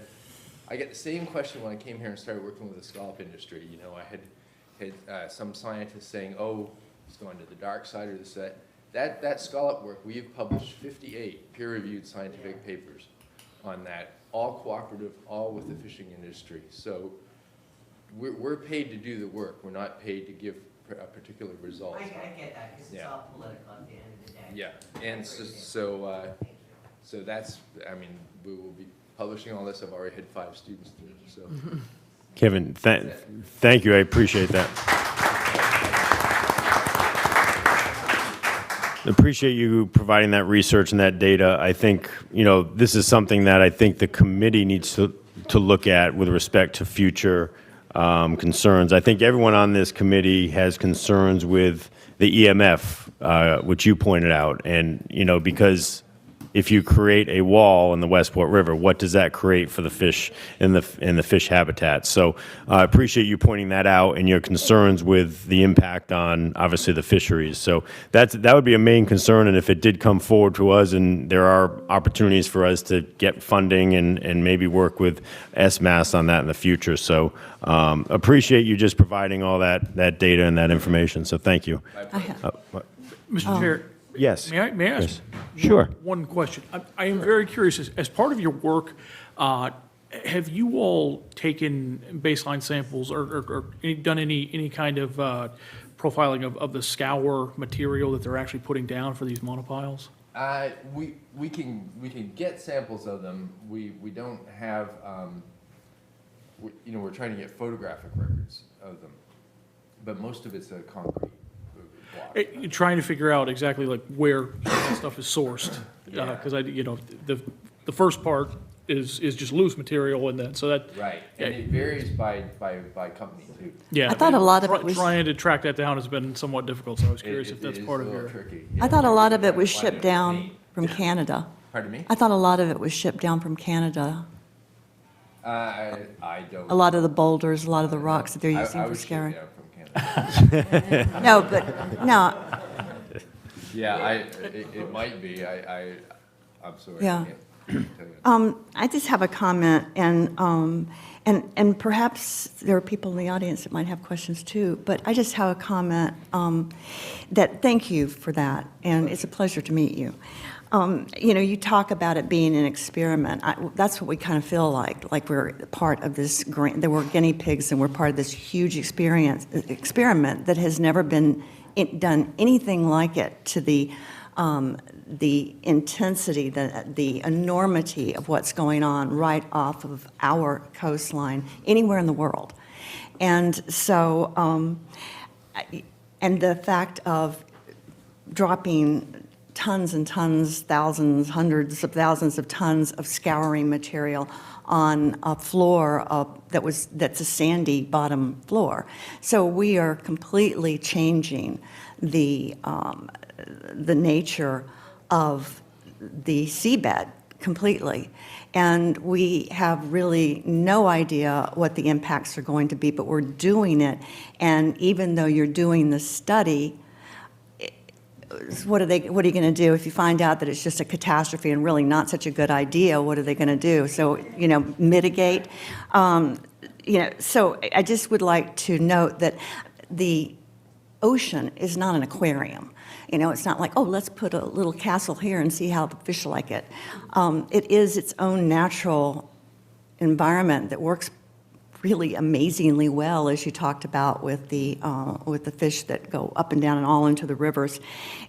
I get the same question when I came here and started working with the scallop industry. You know, I had some scientists saying, "Oh, it's going to the dark side or this that." That scallop work, we have published 58 peer-reviewed scientific papers on that, all cooperative, all with the fishing industry. So we're paid to do the work. We're not paid to give a particular result. I get that, because it's Yeah. all political at the end of the day. Yeah, and so that's, I mean, we will be publishing all this. I've already had 5 students do it, so. Kevin, thank you. I appreciate that. Appreciate you providing that research and that data. I think, you know, this is something that I think the committee needs to look at with respect to future concerns. I think everyone on this committee has concerns with the EMF, which you pointed out. And, you know, because if you create a wall in the Westport River, what does that create for the fish in the fish habitat? So I appreciate you pointing that out and your concerns with the impact on, obviously, the fisheries. So that would be a main concern, and if it did come forward to us and there are opportunities for us to get funding and maybe work with SMAS on that in the future. So appreciate you just providing all that data and that information. So thank you. Mr. Chair, Yes. may I ask? Yes. Sure. One question. I am very curious, as part of your work, have you all taken baseline samples or done any kind of profiling of the scour material that they're actually putting down for these monopiles? We can get samples of them. We don't have, you know, we're trying to get photographic records of them, but most of it's a concrete block. Trying to figure out exactly like where that stuff is sourced, because you know, the first part is just loose material, and then so that Right, and it varies by company too. yeah. I thought a lot of it was- Trying to track that down has been somewhat difficult. So I was curious if It that's is part a of little your. tricky. I thought a lot of it was shipped down from Canada. Pardon me? I thought a lot of it was shipped down from Canada. I don't. A lot of the boulders, a lot of the rocks that they're I using for was shipped scouring. down from Canada. No, but, no, Yeah, it might be. I'm sorry. Yeah. I can't tell you. I just have a comment, and perhaps there are people in the audience that might have questions too, but I just have a comment that, thank you for that, and it's a pleasure to meet you. You know, you talk about it being an experiment. That's what we kind of feel like we're part of this grant, that we're guinea pigs and we're part of this huge experiment that has never been done anything like it to the the intensity, the enormity of what's going on right off of our coastline anywhere in the world. And so, and the fact of dropping tons and tons, thousands, hundreds of thousands of tons of scouring material on a floor that's a sandy bottom floor. So we are completely changing the nature of the seabed completely. And we have really no idea what the impacts are going to be, but we're doing it. And even though you're doing the study, what are you going to do if you find out that it's just a catastrophe and really not such a good idea? What are they going to do? So, mitigate. So I just would like to note that the ocean is not an aquarium. It's not like, oh, let's put a little castle here and see how the fish like it. It is its own natural environment that works really amazingly well, as you talked about with the fish that go up and down and all into the rivers.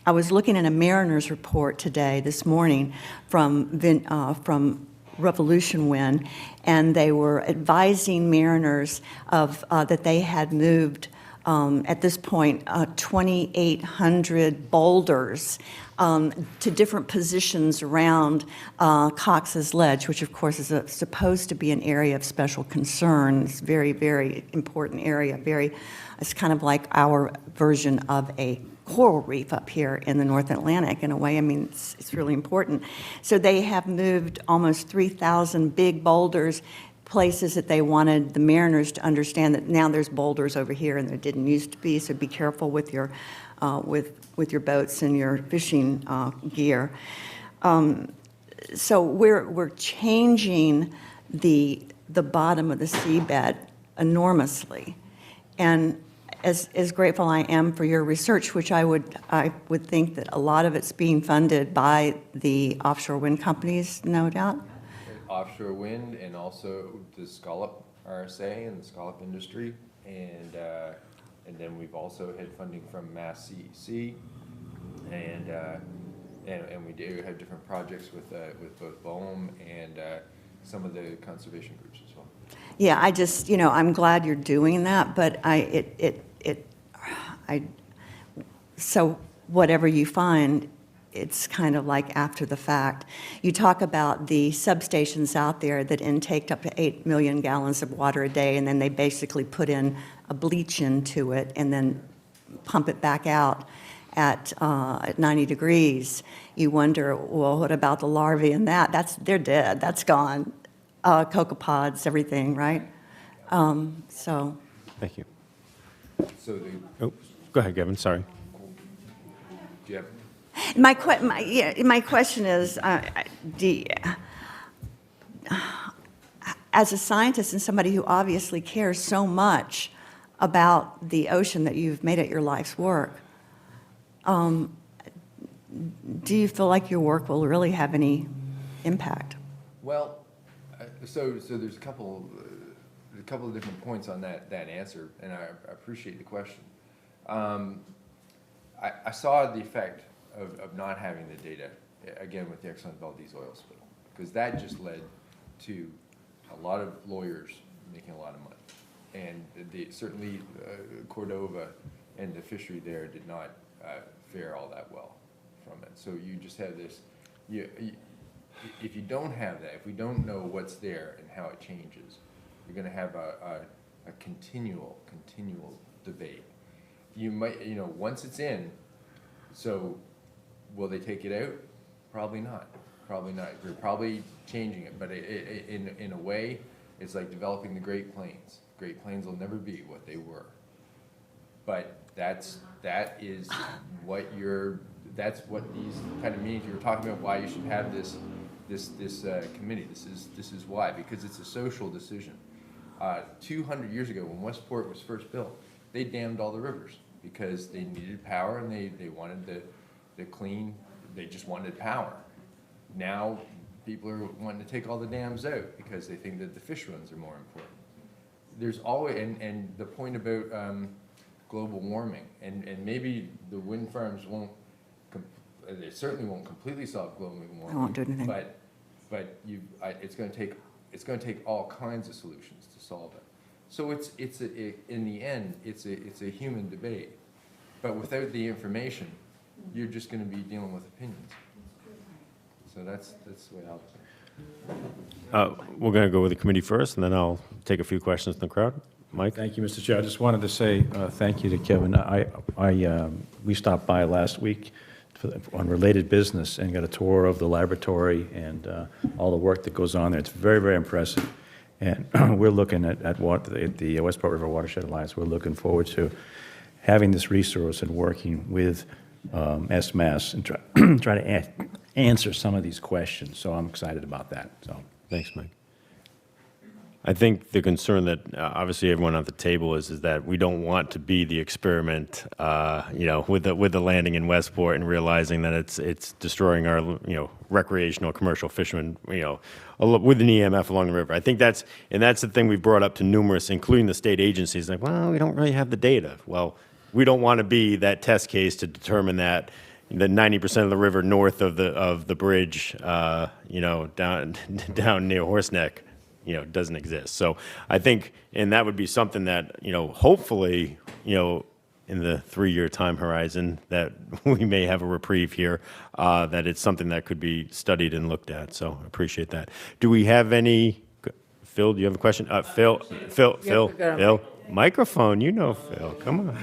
I was looking at a mariner's report this morning, from Revolution Wind, and they were advising mariners of that they had moved at this point 2,800 boulders to different positions around Cox's Ledge, which of course is supposed to be an area of special concern. It's a very, very important area. It's kind of like our version of a coral reef up here in the North Atlantic in a way. I mean, it's really important. So they have moved almost 3,000 big boulders, places that they wanted the mariners to understand that now there's boulders over here and there didn't used to be, so be careful with your boats and your fishing gear. So we're changing the bottom of the seabed enormously. And as grateful I am for your research, which I would think that a lot of it's being funded by the offshore wind companies, no doubt. Offshore wind, and also the scallop RSA and the scallop industry, and then we've also had funding from Mass CEC, and we do have different projects with both BOEM and some of the conservation groups as well. Yeah, I just, I'm glad you're doing that, but so whatever you find, it's kind of like after the fact. You talk about the substations out there that intake up to 8 million gallons of water a day, and then they basically put in a bleach into it and then pump it back out at 90 degrees. You wonder, well, what about the larvae in that? They're dead. That's gone. Cocopods, everything, right? So. Thank you. So Oh, go ahead, Kevin, sorry. do you have? My question is, as a scientist and somebody who obviously cares so much about the ocean that you've made it your life's work, do you feel like your work will really have any impact? Well, so there's a couple of different points on that answer, and I appreciate the question. I saw the effect of not having the data, again, with the Exxon Valdez oil spill, because that just led to a lot of lawyers making a lot of money. And certainly Cordova and the fishery there did not fare all that well from it. So you just have this, if you don't have that, if we don't know what's there and how it changes, you're going to have a continual debate. You might, once it's in, so will they take it out? Probably not. Probably not. They're probably changing it, but in a way, it's like developing the Great Plains. Great Plains will never be what they were. But that is what that's what these kind of meetings you were talking about. Why you should have this committee. This is why, because it's a social decision. 200 years ago, when Westport was first built, they dammed all the rivers because they needed power and they wanted the clean. They just wanted power. Now people are wanting to take all the dams out because they think that the fish runs are more important. There's always, and the point about global warming, and maybe the wind farms won't it certainly won't completely solve global warming. It won't do anything. But it's gonna take all kinds of solutions to solve it. So in the end, it's a human debate. But without the information, you're just gonna be dealing with opinions. So that's the way I'll think. We're going to go with the committee first, and then I'll take a few questions from the crowd. Mike? Thank you, Mr. Chair. I just wanted to say thank you to Kevin. We stopped by last week on related business and got a tour of the laboratory and all the work that goes on there. It's very, very impressive. And we're looking at what the Westport River Watershed Alliance, we're looking forward to having this resource and working with SMAS and try to answer some of these questions. So I'm excited about that. So Thanks, Mike. I think the concern that obviously everyone at the table is that we don't want to be the experiment, with the landing in Westport and realizing that it's destroying our, recreational commercial fishermen, with an EMF along the river. I think that's the thing we've brought up to numerous, including the state agencies, like, well, we don't really have the data. Well, we don't want to be that test case to determine that the 90% of the river north of the bridge, down near Horseneck, doesn't exist. So I think, and that would be something that, hopefully, in the 3-year time horizon that we may have a reprieve here, that it's something that could be studied and looked at. So I appreciate that. Do we have any, Phil, do you have a question? Phil, microphone, Phil, come on.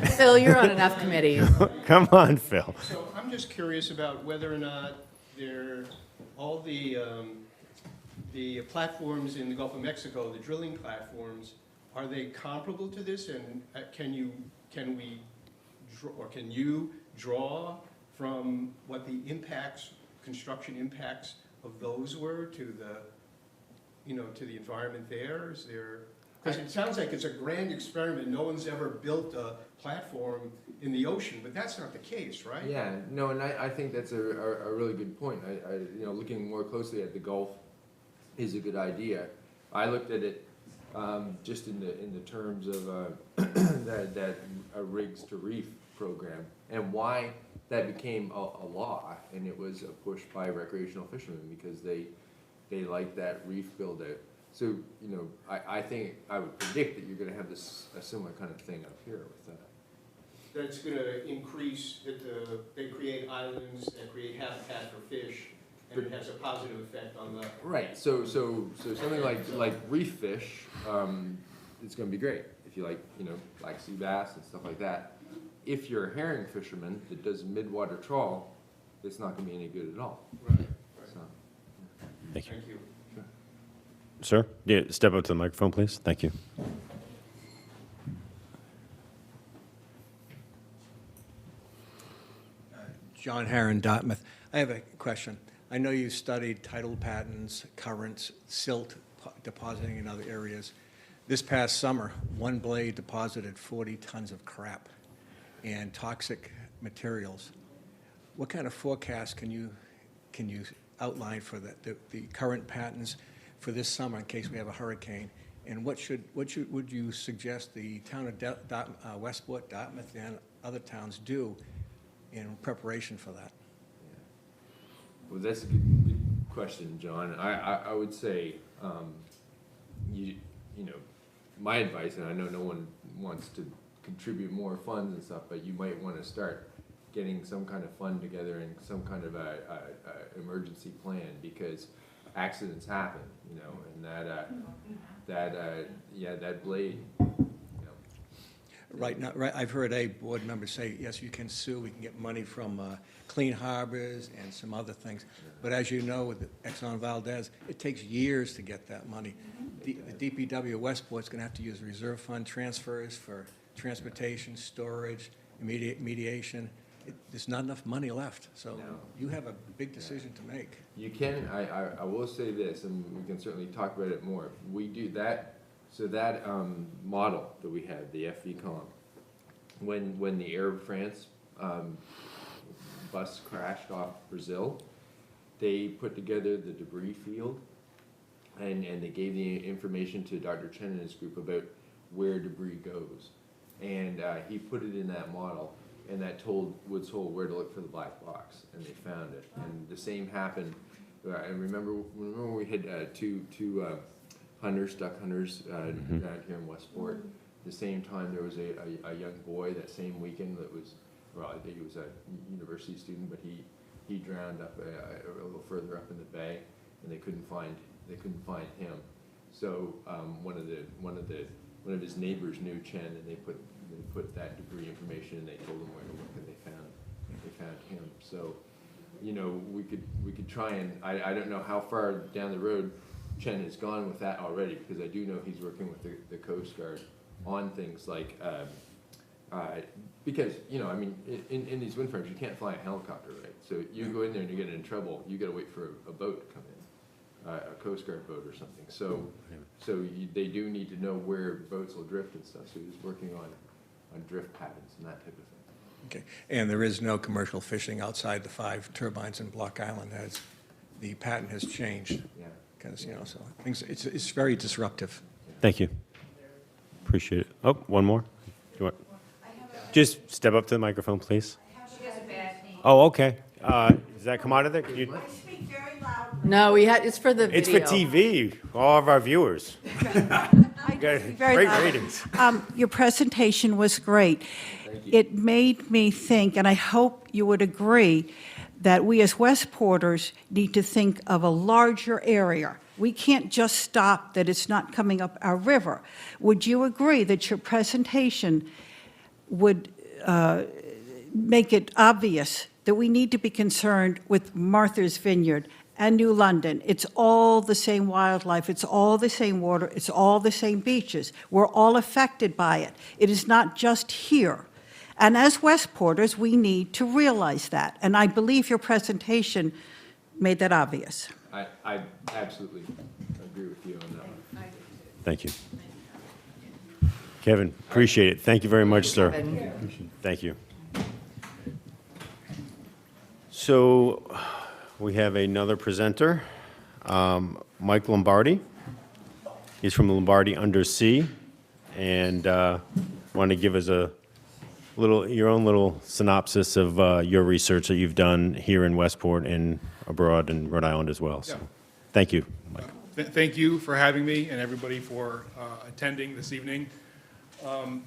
Phil, you're on enough committees. Come on, Phil. So I'm just curious about whether or not all the platforms in the Gulf of Mexico, the drilling platforms, are they comparable to this? And can you draw from what the construction impacts of those were to the environment there? Is there? Because it sounds like it's a grand experiment. No one's ever built a platform in the ocean, but that's not the case, right? Yeah, no, and I think that's a really good point. Looking more closely at the Gulf is a good idea. I looked at it just in the terms of that rigs to reef program and why that became a law, and it was a push by recreational fishermen because they like that reef build out. So, I think I would predict that you're going to have a similar kind of thing up here with that. That's going to increase that they create islands that create habitat for fish, and it has a positive effect on the. Right. So something like reef fish, it's going to be great if you like sea bass and stuff like that. If you're a herring fisherman that does midwater trawl, it's not going to be any good at all. Right. So, Thank you. Thank you. Sir, yeah, step up to the microphone, please. Thank you. John Herron, Dartmouth. I have a question. I know you studied tidal patterns, currents, silt depositing in other areas. This past summer, one blade deposited 40 tons of crap and toxic materials. What kind of forecast can you outline for the current patterns for this summer in case we have a hurricane? And would you suggest the town of Westport, Dartmouth, and other towns do in preparation for that? well, that's a good question, John. I would say, my advice, and I know no one wants to contribute more funds and stuff, but you might want to start getting some kind of fund together and some kind of a emergency plan, because accidents happen, and that blade, Right, I've heard a board member say, yes, you can sue, we can get money from Clean Harbors and some other things. But as you know, with Exxon Valdez, it takes years to get that money. The DPW Westport's going to have to use reserve fund transfers for transportation, storage, mediation. There's not enough money left, so you have a big decision to make. You can, I will say this, and we can certainly talk about it more. We do that, so that model that we had, the FV column, when the Air France bus crashed off Brazil, they put together the debris field, and they gave the information to Dr. Chen and his group about where debris goes. And he put it in that model. and that was told where to look for the black box, and they found it. And the same happened. I remember we had two duck hunters down here in Westport. At the same time, there was a young boy that same weekend that was, well, I think he was a university student, but he drowned up a little further up in the bay, and they couldn't find him. So one of his neighbors knew Chen, and they put that debris information, and they told him where to look, and they found him. So, you know, we could try and I don't know how far down the road Chen has gone with that already, because I do know he's working with the Coast Guard on things like because, you know, I mean, in these wind farms you can't fly a helicopter, right? So you go in there and you get in trouble, you got to wait for a boat to come in, a Coast Guard boat or something. So they do need to know where boats will drift and stuff. So he's working on drift patterns and that type of thing. Okay, and there is no commercial fishing outside the 5 turbines in Block Island as the pattern has changed. Yeah. Because, you know, so things, it's very disruptive. Thank you. Appreciate it. Oh, one more. You want? Just step up to the microphone, please. Oh, okay. Does that come out of there? Can you- No, it's for the video. It's for TV, all of our viewers. Very Great loud. ratings. Your presentation was great. It made me think, and I hope you would agree, that we as Westporters need to think of a larger area. We can't just stop that it's not coming up our river. Would you agree that your presentation would make it obvious that we need to be concerned with Martha's Vineyard and New London? It's all the same wildlife, it's all the same water, it's all the same beaches. We're all affected by it. It is not just here. And as Westporters, we need to realize that. And I believe your presentation made that obvious. I absolutely agree with you on that one. Thank you. Kevin, appreciate it. Thank you very much, sir. Thank you. So we have another presenter, Mike Lombardi. He's from Lombardi Undersea, and want to give us your own little synopsis of your research that you've done here in Westport and abroad in Rhode Island as well. So, thank you, Mike. Thank you for having me and everybody for attending this evening. I'm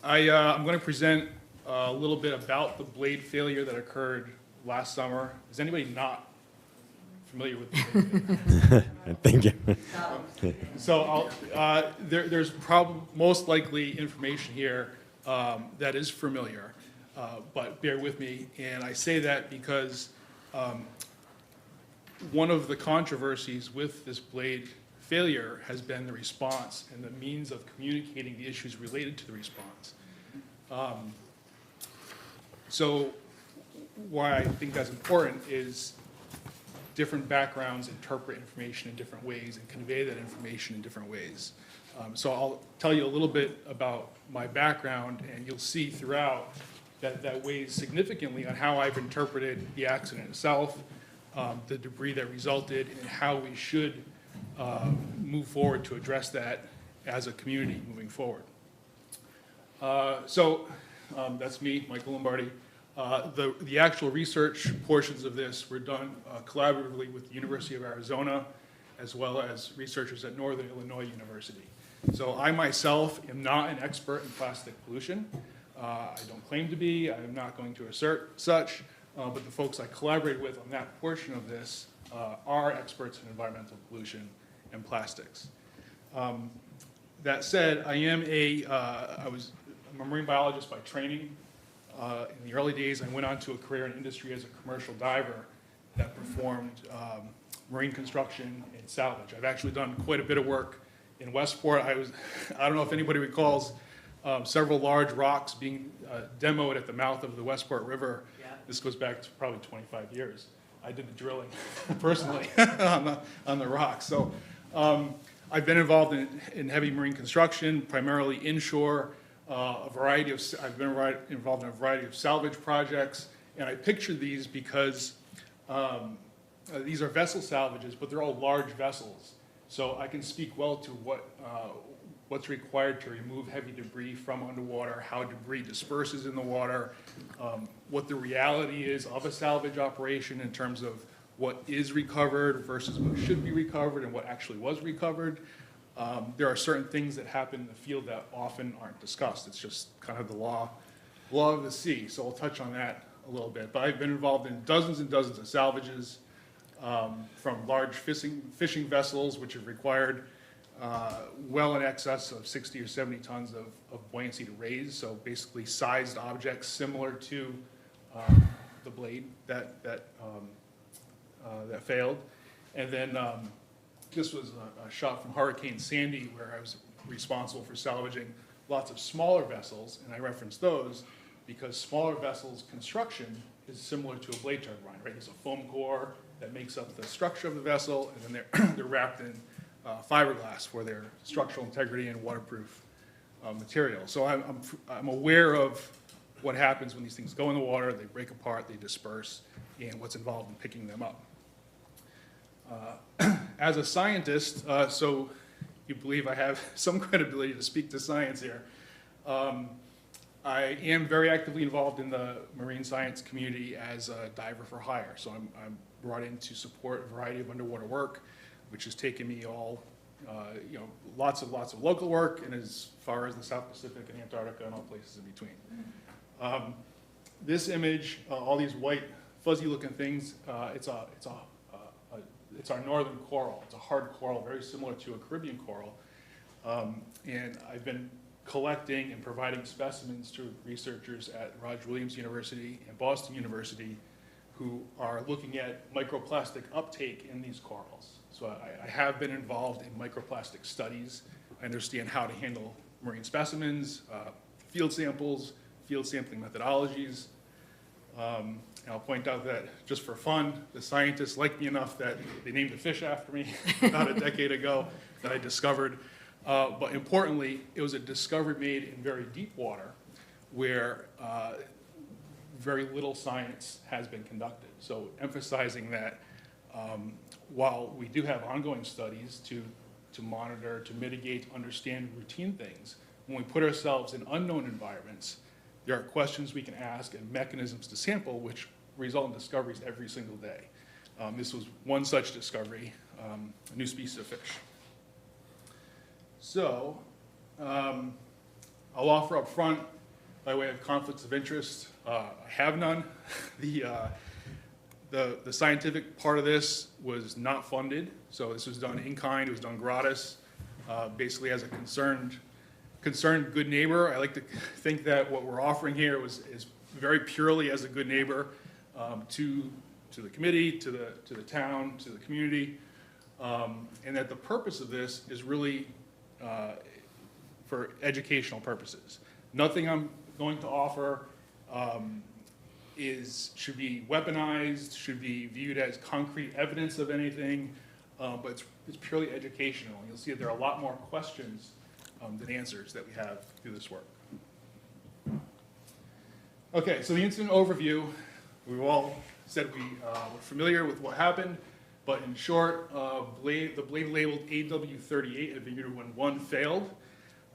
going to present a little bit about the blade failure that occurred last summer. Is anybody not familiar with the blade failure? Thank you. So there's most likely information here that is familiar, but bear with me. And I say that because one of the controversies with this blade failure has been the response and the means of communicating the issues related to the response. So why I think that's important is different backgrounds interpret information in different ways and convey that information in different ways. So I'll tell you a little bit about my background, and you'll see throughout that weighs significantly on how I've interpreted the accident itself, the debris that resulted, and how we should move forward to address that as a community moving forward. So that's me, Michael Lombardi. The actual research portions of this were done collaboratively with the University of Arizona, as well as researchers at Northern Illinois University. So I myself am not an expert in plastic pollution. I don't claim to be. I am not going to assert such. But the folks I collaborate with on that portion of this are experts in environmental pollution and plastics. That said, I'm a marine biologist by training. In the early days, I went on to a career in industry as a commercial diver that performed marine construction and salvage. I've actually done quite a bit of work in Westport. I don't know if anybody recalls several large rocks being demoed at the mouth of the Westport River. Yeah. This goes back to probably 25 years. I did the drilling personally on the rocks. So I've been involved in heavy marine construction, primarily inshore. I've been involved in a variety of salvage projects, and I picture these because these are vessel salvages, but they're all large vessels. So I can speak well to what's required to remove heavy debris from underwater, how debris disperses in the water, what the reality is of a salvage operation in terms of what is recovered versus what should be recovered and what actually was recovered. There are certain things that happen in the field that often aren't discussed. It's just kind of the law of the sea. So I'll touch on that a little bit. But I've been involved in dozens and dozens of salvages, from large fishing vessels, which have required well in excess of 60 or 70 tons of buoyancy to raise. So basically sized objects similar to the blade that failed. And then this was a shot from Hurricane Sandy, where I was responsible for salvaging lots of smaller vessels, and I reference those because smaller vessels construction is similar to a blade turbine, right? There's a foam core that makes up the structure of the vessel, and then they're wrapped in fiberglass for their structural integrity and waterproof material. So I'm aware of what happens when these things go in the water, they break apart, they disperse, and what's involved in picking them up. As a scientist, so you believe I have some credibility to speak to science here, I am very actively involved in the marine science community as a diver for hire. So I'm brought in to support a variety of underwater work, which has taken me all, lots of local work, and as far as the South Pacific and Antarctica and all places in between. This image, all these white fuzzy-looking things, it's our northern coral. It's a hard coral, very similar to a Caribbean coral. And I've been collecting and providing specimens to researchers at Roger Williams University and Boston University who are looking at microplastic uptake in these corals. So I have been involved in microplastic studies. I understand how to handle marine specimens, field samples, field sampling methodologies. And I'll point out that, just for fun, the scientists liked me enough that they named a fish after me about a decade ago that I discovered. But importantly, it was a discovery made in very deep water where very little science has been conducted. So emphasizing that while we do have ongoing studies to monitor, to mitigate, understand routine things, when we put ourselves in unknown environments, there are questions we can ask and mechanisms to sample which result in discoveries every single day. This was one such discovery, a new species of fish. So I'll offer up front, by way of conflicts of interest, I have none. The scientific part of this was not funded, so this was done in kind, it was done gratis, basically as a concerned good neighbor. I like to think that what we're offering here is very purely as a good neighbor to the committee, to the town, to the community, and that the purpose of this is really for educational purposes. Nothing I'm going to offer should be weaponized, should be viewed as concrete evidence of anything, but it's purely educational. You'll see that there are a lot more questions than answers that we have through this work. Okay, so the incident overview, we've all said we were familiar with what happened, but in short, the blade labeled AW38 at Bermuda Wind 1 failed.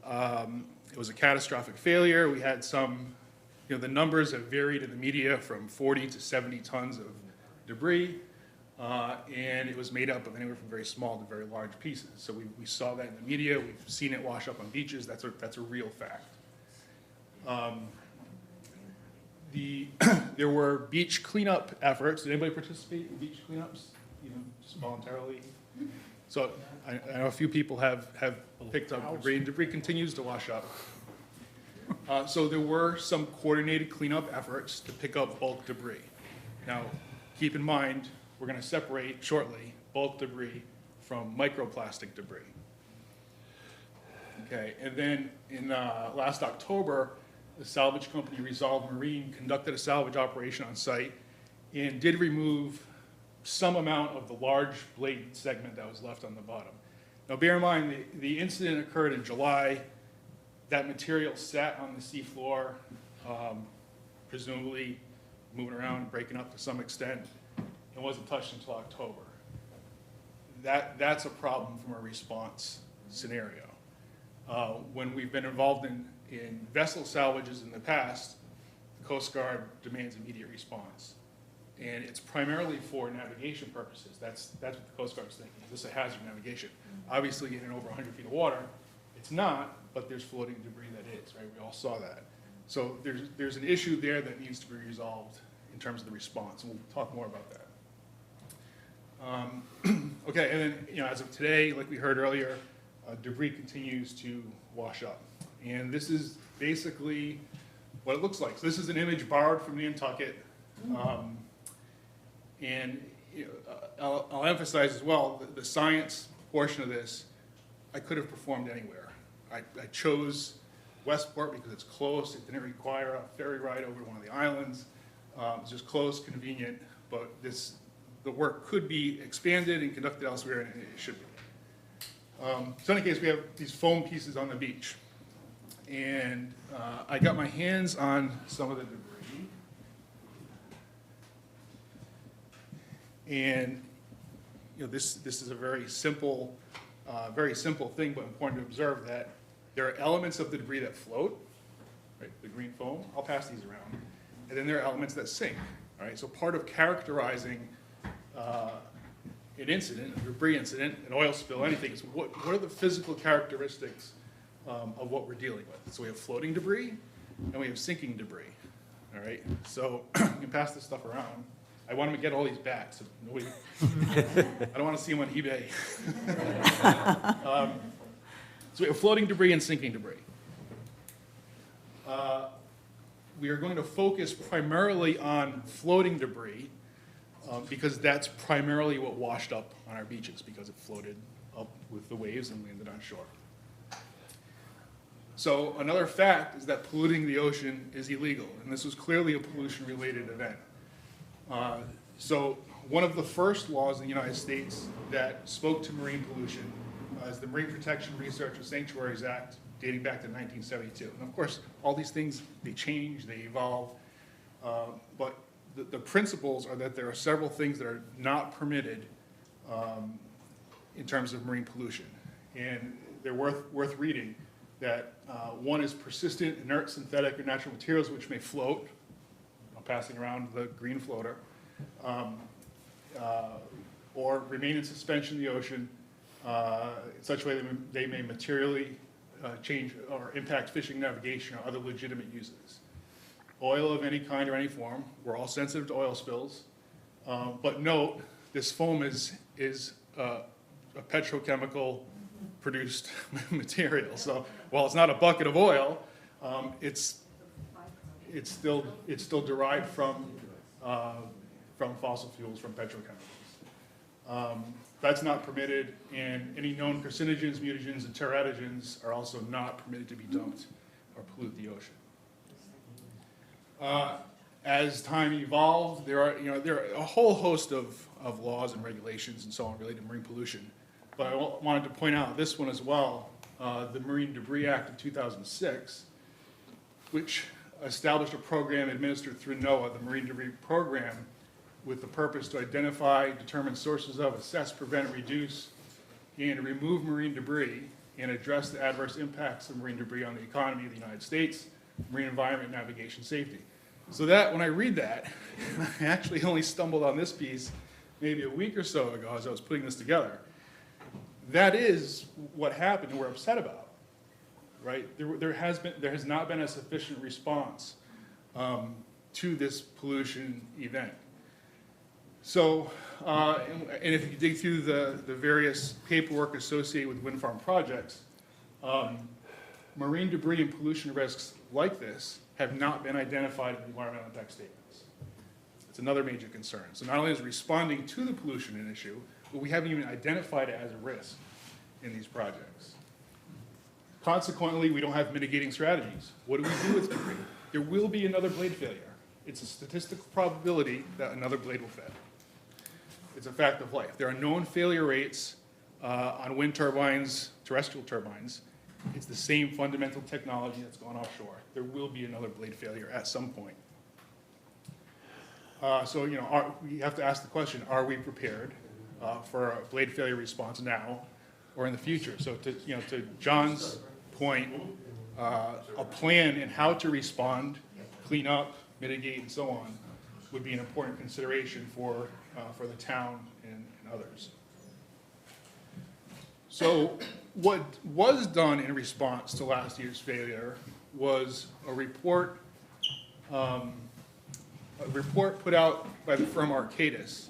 It was a catastrophic failure. We had some, the numbers have varied in the media from 40 to 70 tons of debris. And it was made up of anywhere from very small to very large pieces. So we saw that in the media. We've seen it wash up on beaches. That's a real fact. There were beach cleanup efforts. Did anybody participate in beach cleanups, even just voluntarily? So I know a few people have picked up debris, and debris continues to wash up. So there were some coordinated cleanup efforts to pick up bulk debris. Now, keep in mind, we're going to separate shortly bulk debris from microplastic debris. Okay, and then in last October, the salvage company Resolve Marine conducted a salvage operation on site and did remove some amount of the large blade segment that was left on the bottom. Now bear in mind, the incident occurred in July. That material sat on the seafloor, presumably moving around, breaking up to some extent, and wasn't touched until October. That's a problem from a response scenario. When we've been involved in vessel salvages in the past, the Coast Guard demands immediate response. And it's primarily for navigation purposes. That's what the Coast Guard's thinking. Is this a hazard navigation? Obviously, in over 100 feet of water, it's not, but there's floating debris that is, right? We all saw that. So there's an issue there that needs to be resolved in terms of the response, and we'll talk more about that. Okay, and then, as of today, like we heard earlier, debris continues to wash up. And this is basically what it looks like. So this is an image borrowed from Nantucket. And I'll emphasize as well, the science portion of this, I could have performed anywhere. I chose Westport because it's close. It didn't require a ferry ride over to one of the islands. It's just close, convenient, but the work could be expanded and conducted elsewhere, and it should be. So in any case, we have these foam pieces on the beach. And I got my hands on some of the debris. And this is a very simple thing, but important to observe that there are elements of the debris that float, right? The green foam. I'll pass these around. And then there are elements that sink. All right. So part of characterizing an incident, a debris incident, an oil spill, anything, is what are the physical characteristics of what we're dealing with. So we have floating debris and we have sinking debris. All right. So you can pass this stuff around. I want them to get all these back, so nobody. I don't want to see them on eBay. So we have floating debris and sinking debris. We are going to focus primarily on floating debris because that's primarily what washed up on our beaches, because it floated up with the waves and landed on shore. So another fact is that polluting the ocean is illegal, and this was clearly a pollution-related event. So one of the first laws in the United States that spoke to marine pollution is the Marine Protection Research and Sanctuaries Act, dating back to 1972. And of course, all these things, they change, they evolve, but the principles are that there are several things that are not permitted in terms of marine pollution. And they're worth reading, that one is persistent, inert, synthetic, or natural materials which may float, passing around the green floater, or remain in suspension in the ocean in such a way that they may materially change or impact fishing, navigation, or other legitimate uses. Oil of any kind or any form, we're all sensitive to oil spills, but note, this foam is a petrochemical produced material. So while it's not a bucket of oil, it's still derived from fossil fuels, from petrochemicals. That's not permitted, and any known carcinogens, mutagens, and teratogens are also not permitted to be dumped or pollute the ocean. As time evolved, there are a whole host of laws and regulations and so on related to marine pollution. But I wanted to point out this one as well, the Marine Debris Act of 2006, which established a program administered through NOAA, the Marine Debris Program, with the purpose to identify, determine sources of, assess, prevent, reduce, and remove marine debris and address the adverse impacts of marine debris on the economy of the United States, marine environment, navigation, safety. So that, when I read that, I actually only stumbled on this piece maybe a week or so ago as I was putting this together. That is what happened and we're upset about. Right? There has not been a sufficient response to this pollution event. So, and if you dig through the various paperwork associated with wind farm projects, marine debris and pollution risks like this have not been identified in the environmental impact statements. It's another major concern. So not only is responding to the pollution an issue, but we haven't even identified it as a risk in these projects. Consequently, we don't have mitigating strategies. What do we do with debris? There will be another blade failure. It's a statistical probability that another blade will fail. It's a fact of life. There are known failure rates on wind turbines, terrestrial turbines. It's the same fundamental technology that's gone offshore. There will be another blade failure at some point. So we have to ask the question, are we prepared for a blade failure response now or in the future? So to John's point, a plan in how to respond, clean up, mitigate, and so on, would be an important consideration for the town and others. So what was done in response to last year's failure was a report put out by the firm Arcadis.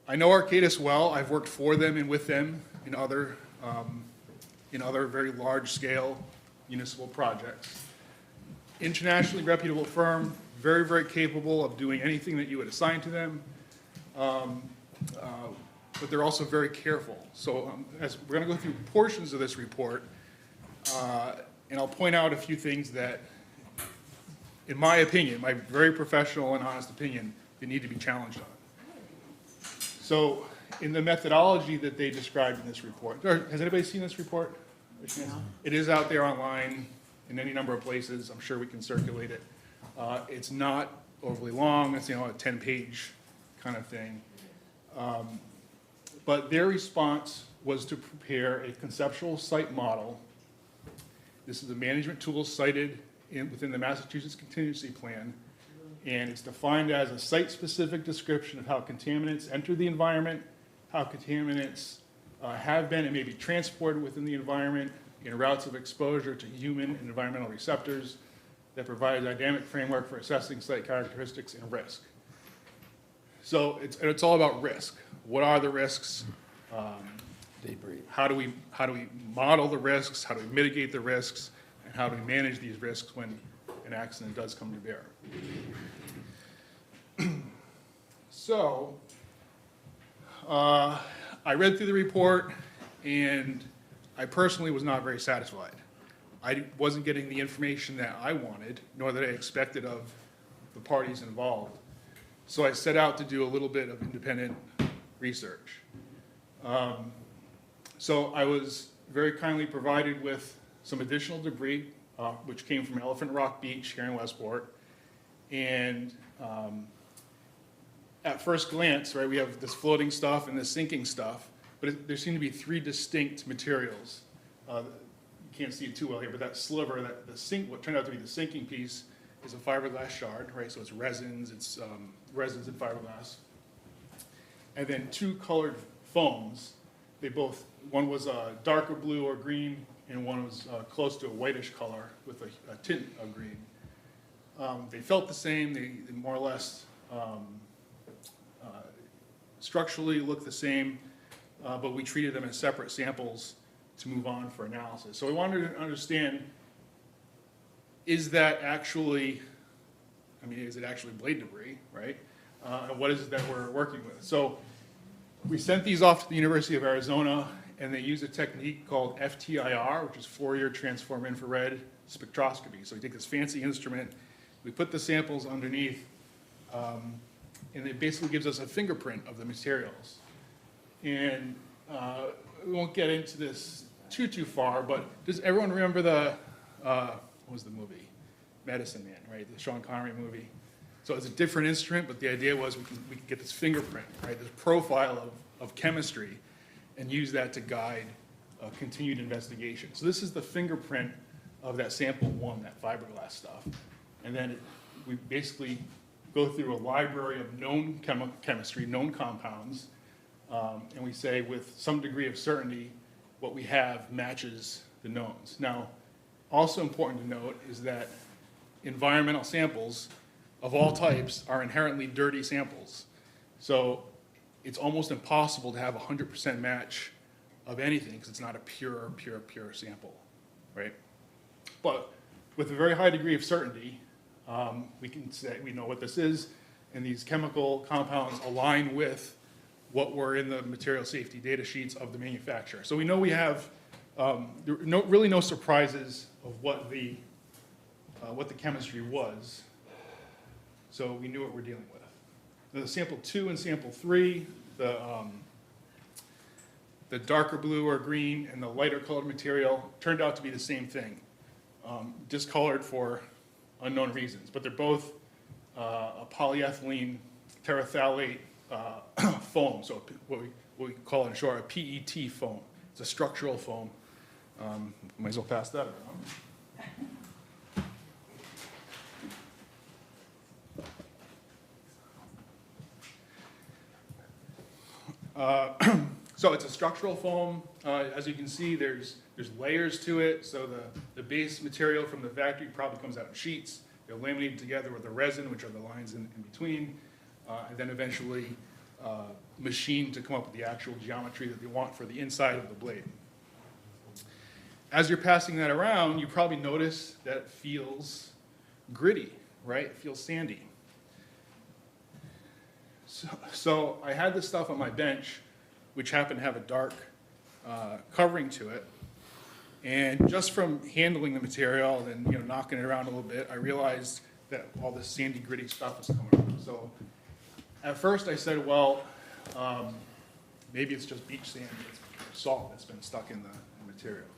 I know Arcadis well. I've worked for them and with them in other very large-scale municipal projects. Internationally reputable firm, very, very capable of doing anything that you would assign to them, but they're also very careful. So as we're going to go through portions of this report, and I'll point out a few things that, in my opinion, my very professional and honest opinion, they need to be challenged on. So in the methodology that they described in this report, has anybody seen this report? It is out there online in any number of places. I'm sure we can circulate it. It's not overly long. It's, a 10-page kind of thing. But their response was to prepare a conceptual site model. This is a management tool cited within the Massachusetts Contingency Plan, and it's defined as a site-specific description of how contaminants enter the environment, how contaminants have been and may be transported within the environment in routes of exposure to human and environmental receptors, that provides a dynamic framework for assessing site characteristics and risk. So it's all about risk. What are the risks? How do we model the risks? How do we mitigate the risks? And how do we manage these risks when an accident does come to bear? So I read through the report, and I personally was not very satisfied. I wasn't getting the information that I wanted, nor that I expected of the parties involved. So I set out to do a little bit of independent research. So I was very kindly provided with some additional debris, which came from Elephant Rock Beach here in Westport. And at first glance, right, we have this floating stuff and this sinking stuff, but there seem to be three distinct materials. You can't see it too well here, but that sliver, what turned out to be the sinking piece, is a fiberglass shard, right? So it's resins and fiberglass. And then two colored foams. One was a darker blue or green, and one was close to a whitish color with a tint of green. They felt the same. They more or less structurally looked the same, but we treated them as separate samples to move on for analysis. So we wanted to understand, is that actually, is it actually blade debris, right? And what is it that we're working with? So we sent these off to the University of Arizona, and they use a technique called FTIR, which is Fourier Transform Infrared Spectroscopy. So we take this fancy instrument, we put the samples underneath, and it basically gives us a fingerprint of the materials. And we won't get into this too far, but does everyone remember what was the movie? Medicine Man, right? The Sean Connery movie. So it's a different instrument, but the idea was we can get this fingerprint, right? This profile of chemistry, and use that to guide continued investigation. So this is the fingerprint of that sample one, that fiberglass stuff. And then we basically go through a library of known chemistry, known compounds, and we say with some degree of certainty what we have matches the knowns. Now, also important to note is that environmental samples of all types are inherently dirty samples. So it's almost impossible to have a 100% match of anything because it's not a pure sample, right? But with a very high degree of certainty, we can say we know what this is, and these chemical compounds align with what were in the material safety data sheets of the manufacturer. So we know we have really no surprises of what the chemistry was. So we knew what we're dealing with. The sample 2 and sample 3, the darker blue or green and the lighter colored material turned out to be the same thing, discolored for unknown reasons. But they're both a polyethylene terephthalate foam, so what we call in short a PET foam. It's a structural foam. Might as well pass that around. So it's a structural foam. As you can see, there's layers to it. So the base material from the factory probably comes out in sheets. They're laminated together with the resin, which are the lines in between, and then eventually machined to come up with the actual geometry that they want for the inside of the blade. As you're passing that around, you probably notice that it feels gritty, right? It feels sandy. So I had this stuff on my bench, which happened to have a dark covering to it. And just from handling the material and knocking it around a little bit, I realized that all this sandy, gritty stuff was coming around. So at first I said, well, maybe it's just beach sand, it's salt that's been stuck in the material.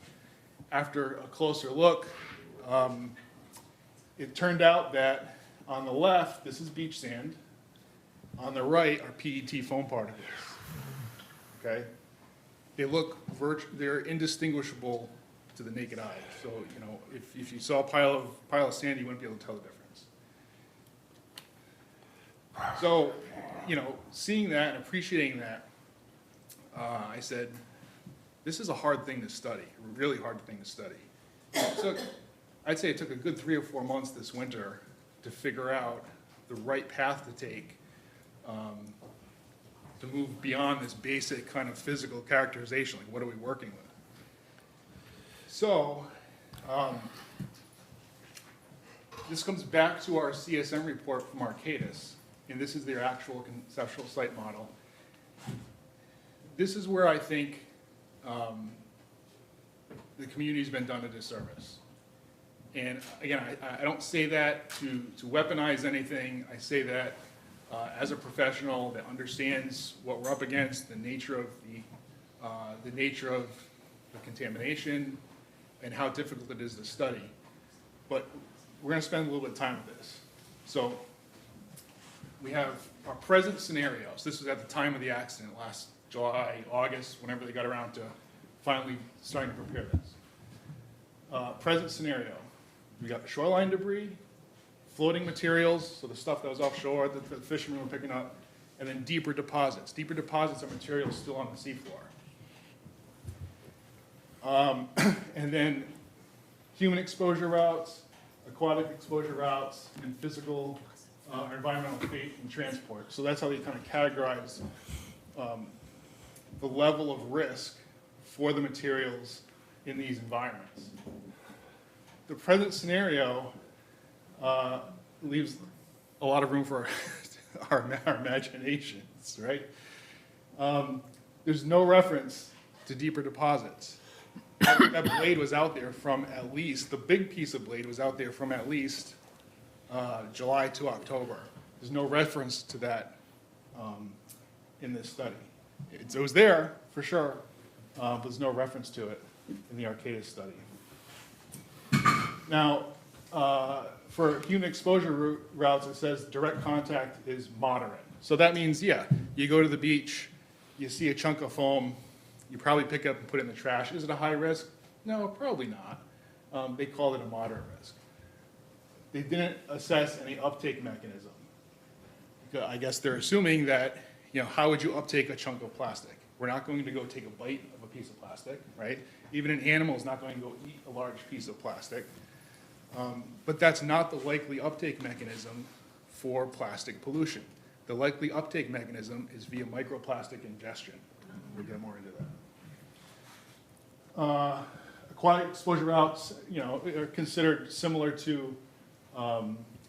After a closer look, it turned out that on the left, this is beach sand. On the right are PET foam particles. Okay? They're indistinguishable to the naked eye. So, if you saw a pile of sand, you wouldn't be able to tell the difference. So, seeing that and appreciating that, I said, this is a hard thing to study, a really hard thing to study. I'd say it took a good 3 or 4 months this winter to figure out the right path to take to move beyond this basic kind of physical characterization, like what are we working with? So, this comes back to our CSM report from Arcadis, and this is their actual conceptual site model. This is where I think the community's been done a disservice. And again, I don't say that to weaponize anything. I say that as a professional that understands what we're up against, the nature of the contamination, and how difficult it is to study. But we're going to spend a little bit of time with this. So we have our present scenarios. This was at the time of the accident, last July, August, whenever they got around to finally starting to prepare this. Present scenario. We got the shoreline debris, floating materials, so the stuff that was offshore that the fishermen were picking up, and then deeper deposits. Deeper deposits are materials still on the seafloor. And then human exposure routes, aquatic exposure routes, and physical or environmental fate and transport. So that's how they kind of categorize the level of risk for the materials in these environments. The present scenario leaves a lot of room for our imaginations, right? There's no reference to deeper deposits. That blade was out there from at least, the big piece of blade was out there from at least July to October. There's no reference to that in this study. It was there, for sure, but there's no reference to it in the Arcadis study. Now, for human exposure routes, it says direct contact is moderate. So that means, yeah, you go to the beach, you see a chunk of foam, you probably pick it up and put it in the trash. Is it a high risk? No, probably not. They called it a moderate risk. They didn't assess any uptake mechanism. I guess they're assuming that, how would you uptake a chunk of plastic? We're not going to go take a bite of a piece of plastic, right? Even an animal is not going to go eat a large piece of plastic. But that's not the likely uptake mechanism for plastic pollution. The likely uptake mechanism is via microplastic ingestion. We'll get more into that. Aquatic exposure routes, are considered similar to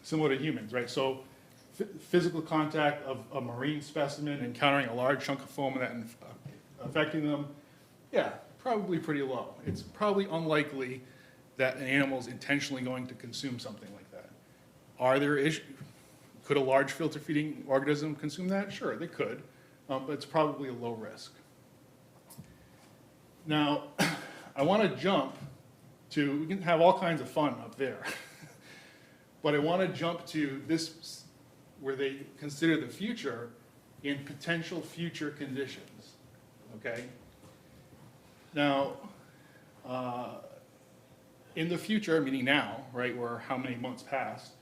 humans, right? So physical contact of a marine specimen encountering a large chunk of foam and that affecting them, yeah, probably pretty low. It's probably unlikely that an animal is intentionally going to consume something like that. Are there issues? Could a large filter-feeding organism consume that? Sure, they could, but it's probably a low risk. Now, I want to jump to, we can have all kinds of fun up there, but I want to jump to this, where they consider the future in potential future conditions, okay? Now, In the future, meaning now, right, where how many months passed,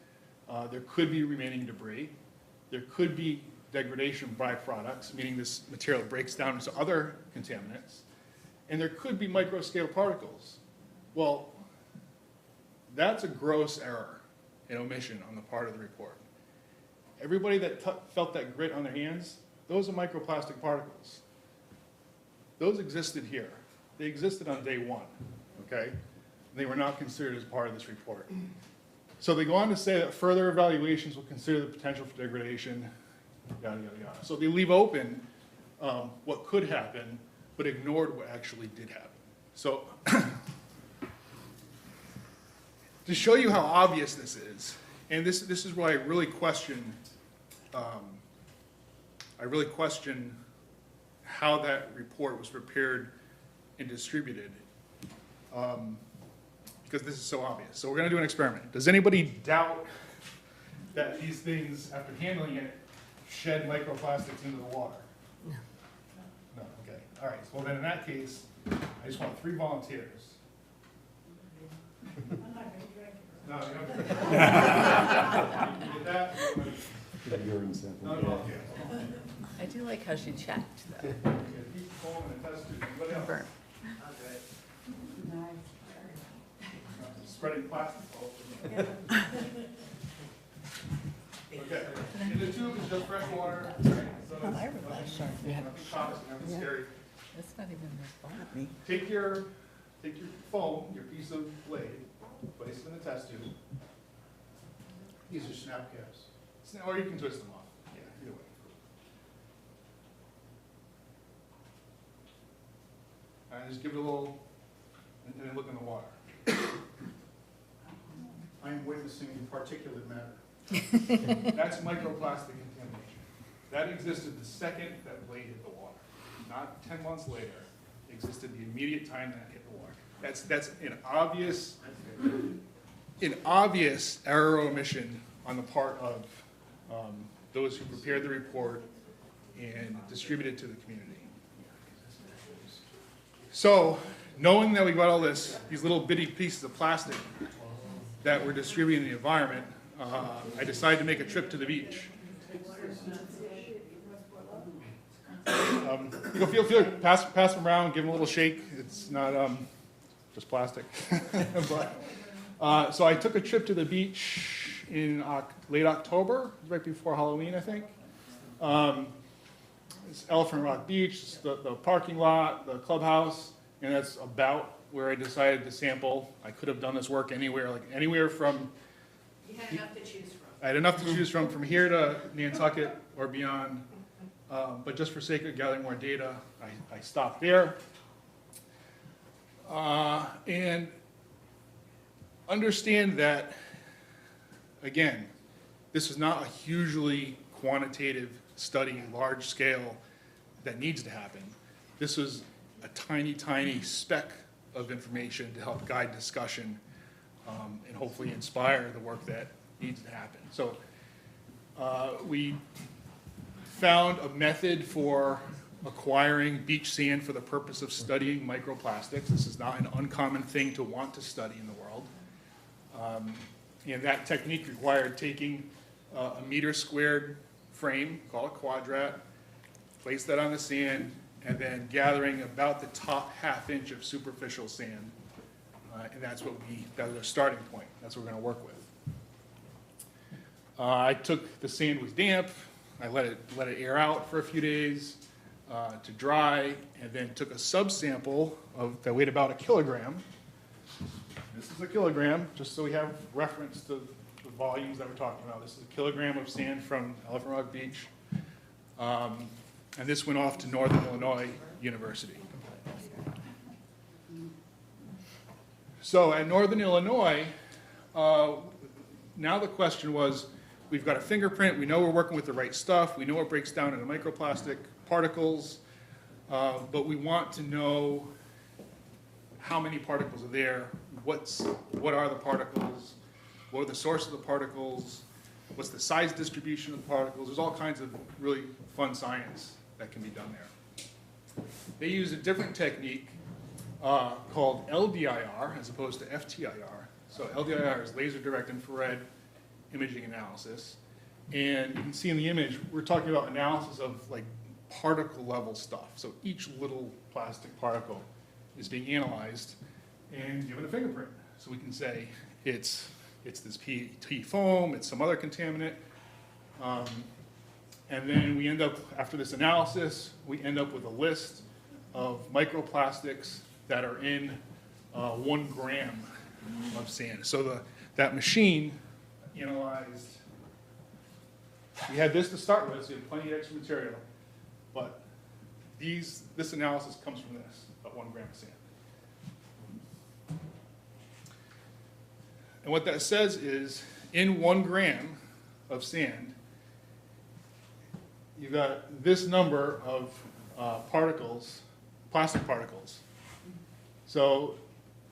there could be remaining debris. There could be degradation byproducts, meaning this material breaks down into other contaminants. And there could be microscale particles. Well, that's a gross error and omission on the part of the report. Everybody that felt that grit on their hands, those are microplastic particles. Those existed here. They existed on day one, okay? They were not considered as part of this report. So they go on to say that further evaluations will consider the potential for degradation, yada, yada, yada. So they leave open what could happen, but ignored what actually did happen. So to show you how obvious this is, and this is why I really question how that report was prepared and distributed, because this is so obvious. So we're going to do an experiment. Does anybody doubt that these things, after handling it, shed microplastics into the water? No. No, okay. All right, well then in that case, I just want 3 volunteers. No, you don't. You get that? No, no, okay. I do like how she checked, though. Yeah, keep foam and a test tube. Anybody else? Confirm. Spreading plastic all over. Okay, and the tube is just fresh water. Right? So Oh, I realized, sorry. nothing toxic, nothing scary. That's not even their fault. Take your foam, your piece of blade, place it in the test tube. These are snap caps. Or you can twist them off. Yeah, either way. All right, just give it a little, and then look in the water. I am witnessing particulate matter. That's microplastic contamination. That existed the second that blade hit the water. Not 10 months later. It existed the immediate time that hit the water. That's an obvious error or omission on the part of those who prepared the report and distributed to the community. So, knowing that we got all these little bitty pieces of plastic that were distributed in the environment, I decided to make a trip to the beach. Feel free, pass them around, give them a little shake. It's not just plastic. But, so I took a trip to the beach in late October, right before Halloween, I think. It's Elephant Rock Beach, the parking lot, the clubhouse, and that's about where I decided to sample. I could have done this work anywhere from. You had enough to choose from. I had enough to choose from here to Nantucket or beyond. But just for sake of gathering more data, I stopped there. And understand that, again, this is not a hugely quantitative study, large scale, that needs to happen. This was a tiny, tiny speck of information to help guide discussion and hopefully inspire the work that needs to happen. So we found a method for acquiring beach sand for the purpose of studying microplastics. This is not an uncommon thing to want to study in the world. And that technique required taking a meter squared frame, call it quadrat, place that on the sand, and then gathering about the top ½ inch of superficial sand. And that's was our starting point. That's what we're going to work with. I took, the sand was damp, I let it air out for a few days to dry, and then took a subsample that weighed about 1 kilogram. This is 1 kilogram, just so we have reference to the volumes that we're talking about. This is 1 kilogram of sand from Elephant Rock Beach. And this went off to Northern Illinois University. So at Northern Illinois, now the question was, we've got a fingerprint, we know we're working with the right stuff, we know it breaks down into microplastic particles, but we want to know how many particles are there, what are the particles, what are the source of the particles, what's the size distribution of the particles. There's all kinds of really fun science that can be done there. They use a different technique called LDIR as opposed to FTIR. So LDIR is laser direct infrared imaging analysis. And you can see in the image, we're talking about analysis of like particle level stuff. So each little plastic particle is being analyzed and given a fingerprint. So we can say it's this PET foam, it's some other contaminant. And then we end up, after this analysis, we end up with a list of microplastics that are in 1 gram of sand. So that machine analyzed, we had this to start with, so we had plenty of extra material, but this analysis comes from this, about 1 gram of sand. And what that says is, in 1 gram of sand, you've got this number of particles, plastic particles. So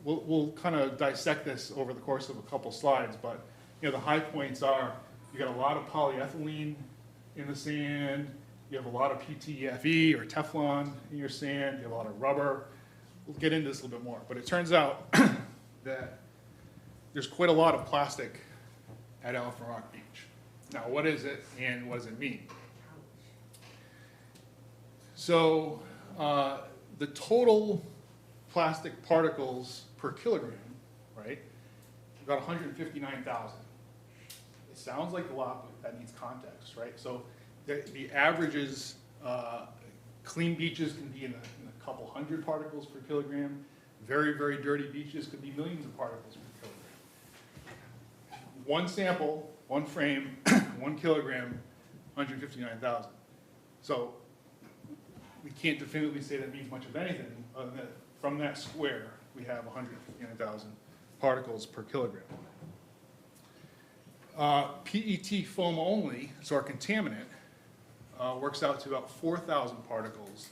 we'll kind of dissect this over the course of a couple slides, but the high points are, you got a lot of polyethylene in the sand, you have a lot of PTFE or Teflon in your sand, you have a lot of rubber. We'll get into this a little bit more, but it turns out that there's quite a lot of plastic at Elephant Rock Beach. Now, what is it and what does it mean? So the total plastic particles per kilogram, right, about 159,000. It sounds like a lot, but that needs context, right? So the averages, clean beaches can be in a couple hundred particles per kilogram. Very, very dirty beaches could be millions of particles per kilogram. One sample, one frame, 1 kilogram, 159,000. So we can't definitively say that means much of anything, other than from that square, we have 159,000 particles per kilogram. PET foam only, so our contaminant, works out to about 4,000 particles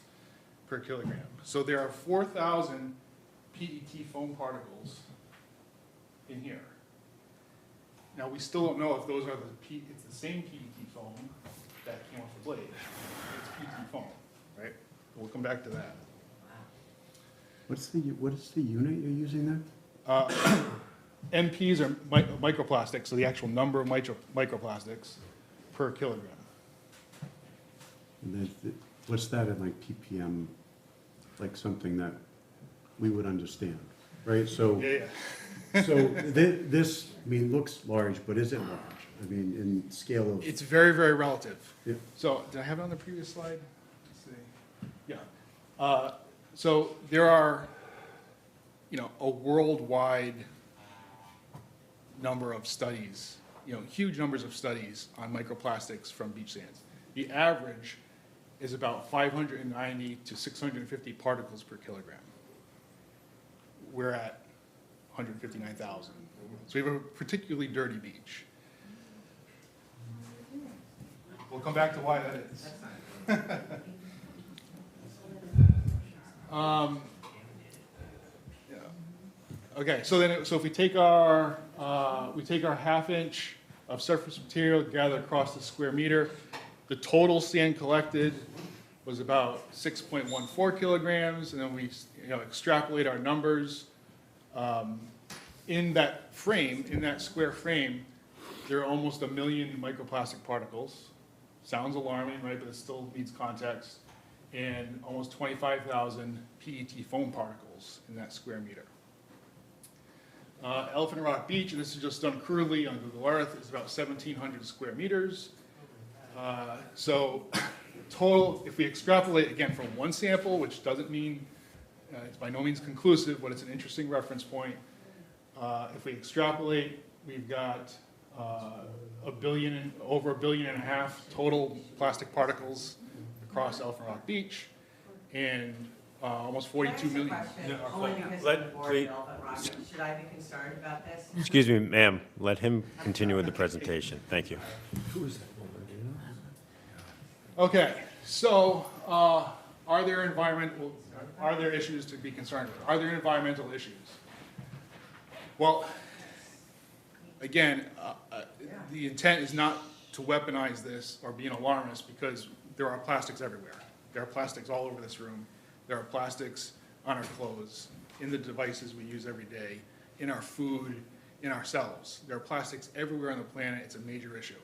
per kilogram. So there are 4,000 PET foam particles in here. Now, we still don't know if those are it's the same PET foam that came off the blade. It's PET foam, right? We'll come back to that. What is the unit you're using there? MPs are microplastics, so the actual number of microplastics per kilogram. And what's that in like ppm, like something that we would understand, right? So, Yeah. so this, I mean, looks large, but is it large? I mean, in scale of. It's very, very relative. Yeah. So, did I have it on the previous slide? Let's see. Yeah. So there are, a worldwide number of studies, huge numbers of studies on microplastics from beach sands. The average is about 590 to 650 particles per kilogram. We're at 159,000. So we have a particularly dirty beach. We'll come back to why that is. Okay, so if we take our 1/2 inch of surface material gathered across the square meter, the total sand collected was about 6.14 kilograms, and then we extrapolate our numbers. In that frame, in that square frame, there are almost 1 million microplastic particles. Sounds alarming, right? But it still needs context. And almost 25,000 PET foam particles in that square meter. Elephant Rock Beach, and this is just done crudely on Google Earth, is about 1,700 square meters. So total, if we extrapolate again from one sample, which doesn't mean, it's by no means conclusive, but it's an interesting reference point. If we extrapolate, we've got over 1.5 billion total plastic particles across Elephant Rock Beach, and almost 42 million. Only because of the board of Elephant Rock. Should I be concerned about this? Excuse me, ma'am, let him continue with the presentation. Thank you. Okay, so are there issues to be concerned with? Are there environmental issues? Well, again, the intent is not to weaponize this or be an alarmist, because there are plastics everywhere. There are plastics all over this room. There are plastics on our clothes. in the devices we use every day, in our food, in ourselves. There are plastics everywhere on the planet. It's a major issue.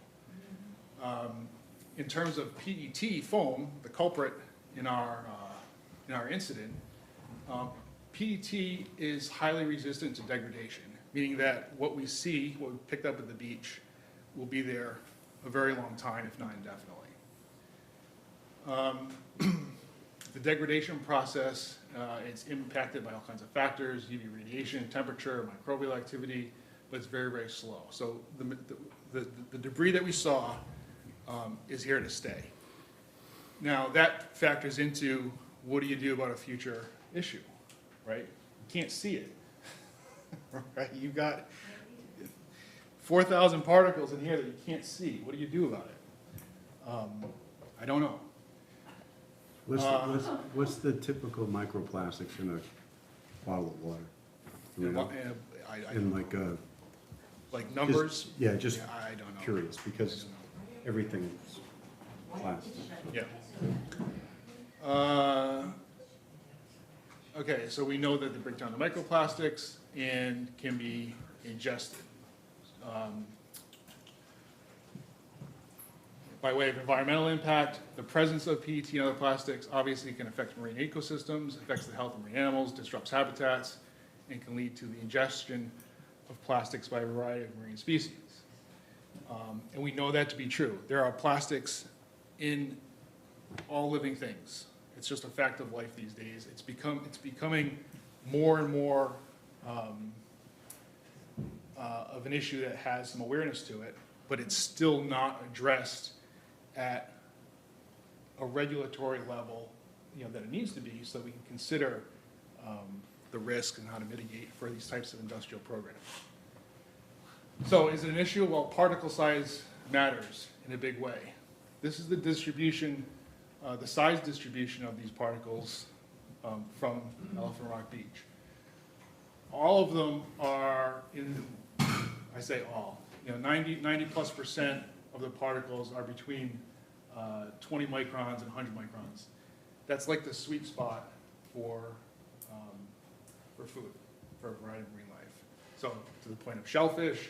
In terms of PET foam, the culprit in our incident, PET is highly resistant to degradation, meaning that what we see, what we picked up at the beach, will be there a very long time, if not indefinitely. The degradation process, it's impacted by all kinds of factors, UV radiation, temperature, microbial activity, but it's very, very slow. So the debris that we saw is here to stay. Now, that factors into what do you do about a future issue, right? You can't see it, right? You've got 4,000 particles in here that you can't see. What do you do about it? I don't know. What's the typical microplastics in a bottle of water? You know? In like numbers? Just I don't know. curious, because everything is plastic. Yeah. Okay, so we know that they break down to microplastics and can be ingested. By way of environmental impact, the presence of PET and other plastics obviously can affect marine ecosystems, affects the health of marine animals, disrupts habitats, and can lead to the ingestion of plastics by a variety of marine species. And we know that to be true. There are plastics in all living things. It's just a fact of life these days. It's becoming more and more of an issue that has some awareness to it, but it's still not addressed at a regulatory level, that it needs to be, so that we can consider the risk and how to mitigate for these types of industrial programs. So is it an issue? Well, particle size matters in a big way. This is the distribution, the size distribution of these particles from Elephant Rock Beach. All of them are I say all, 90+% of the particles are between 20 microns and 100 microns. That's like the sweet spot for food, for a variety of marine life. So to the point of shellfish,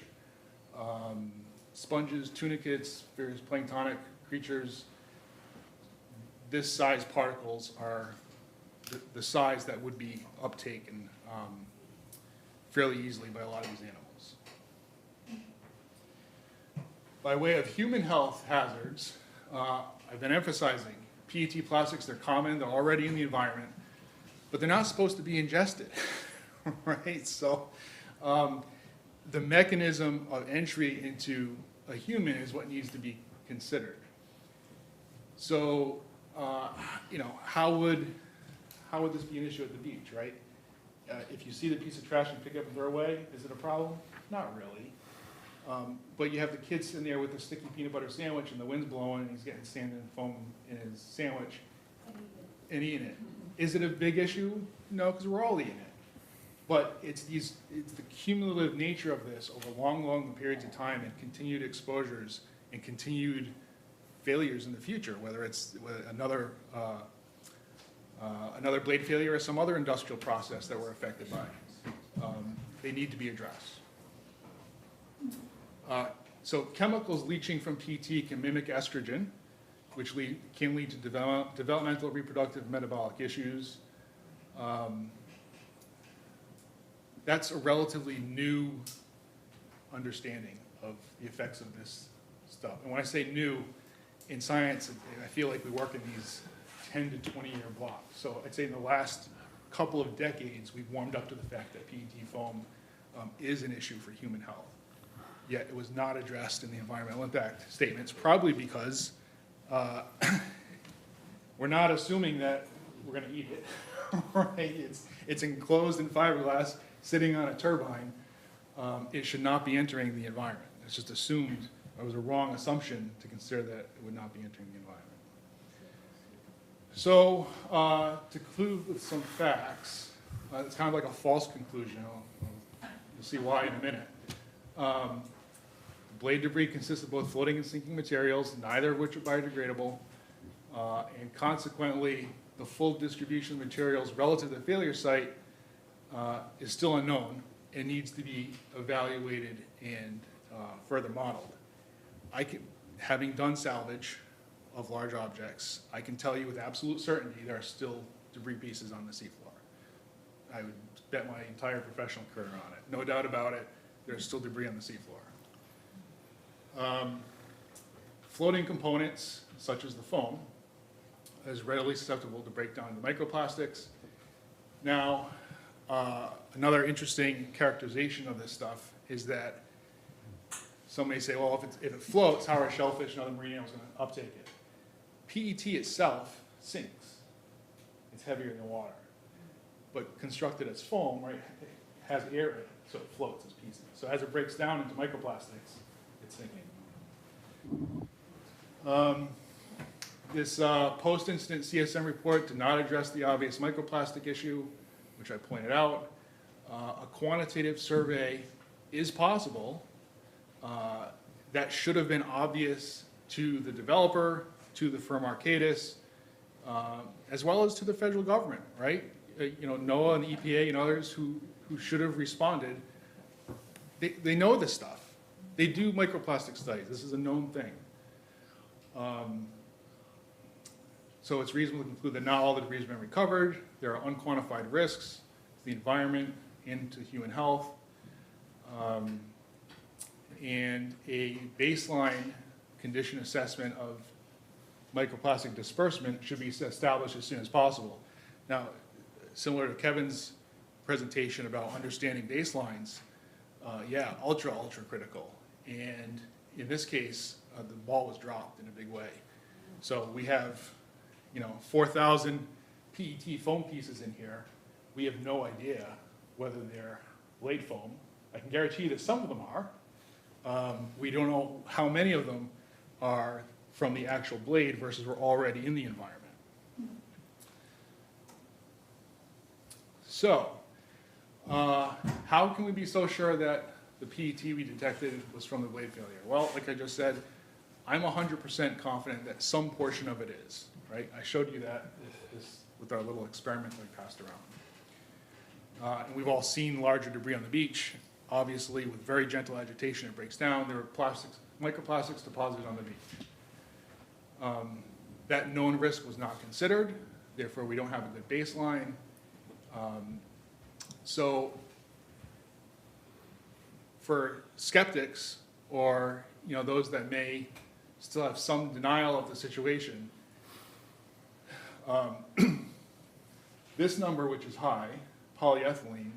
sponges, tunicates, various planktonic creatures, this size particles are the size that would be uptaken fairly easily by a lot of these animals. By way of human health hazards, I've been emphasizing PET plastics, they're common, they're already in the environment, but they're not supposed to be ingested, right? So the mechanism of entry into a human is what needs to be considered. So, how would this be an issue at the beach, right? If you see the piece of trash and pick it up and throw away, is it a problem? Not really. But you have the kid sitting there with a sticky peanut butter sandwich and the wind's blowing and he's getting sand and foam in his sandwich and eating it. Is it a big issue? No, because we're all eating it. But it's the cumulative nature of this over long periods of time and continued exposures and continued failures in the future, whether it's another blade failure or some other industrial process that we're affected by. They need to be addressed. So chemicals leaching from PET can mimic estrogen, which can lead to developmental, reproductive, metabolic issues. That's a relatively new understanding of the effects of this stuff. And when I say new, in science, I feel like we work in these 10 to 20-year blocks. So I'd say in the last couple of decades, we've warmed up to the fact that PET foam is an issue for human health. Yet it was not addressed in the environmental impact statements, probably because we're not assuming that we're going to eat it, right? It's enclosed in fiberglass, sitting on a turbine. It should not be entering the environment. It's just assumed, it was a wrong assumption to consider that it would not be entering the environment. So to conclude with some facts, it's kind of like a false conclusion. You'll see why in a minute. Blade debris consists of both floating and sinking materials, neither of which are biodegradable, and consequently, the full distribution of materials relative to the failure site is still unknown and needs to be evaluated and further modeled. Having done salvage of large objects, I can tell you with absolute certainty there are still debris pieces on the seafloor. I would bet my entire professional career on it. No doubt about it, there's still debris on the seafloor. Floating components, such as the foam, is readily susceptible to break down into microplastics. Now, another interesting characterization of this stuff is that some may say, well, if it floats, how are shellfish and other marine animals going to uptake it? PET itself sinks. It's heavier than water. But constructed as foam, right, it has air in it, so it floats as pieces. So as it breaks down into microplastics, it's sinking. This post-incident CSM report did not address the obvious microplastic issue, which I pointed out. A quantitative survey is possible. That should have been obvious to the developer, to the firm Arcadis, as well as to the federal government, right? NOAA and the EPA and others who should have responded, they know this stuff. They do microplastic studies. This is a known thing. So it's reasonable to conclude that not all the debris has been recovered. There are unquantified risks to the environment and to human health. And a baseline condition assessment of microplastic disbursement should be established as soon as possible. Now, similar to Kevin's presentation about understanding baselines, yeah, ultra critical. And in this case, the ball was dropped in a big way. So we have, 4,000 PET foam pieces in here. We have no idea whether they're blade foam. I can guarantee you that some of them are. We don't know how many of them are from the actual blade versus were already in the environment. So, how can we be so sure that the PET we detected was from the blade failure? Well, like I just said, I'm 100% confident that some portion of it is, right? I showed you that with our little experiment that we passed around. And we've all seen larger debris on the beach. Obviously, with very gentle agitation, it breaks down. There are microplastics deposited on the beach. That known risk was not considered. Therefore, we don't have a good baseline. So for skeptics or those that may still have some denial of the situation, this number, which is high, polyethylene,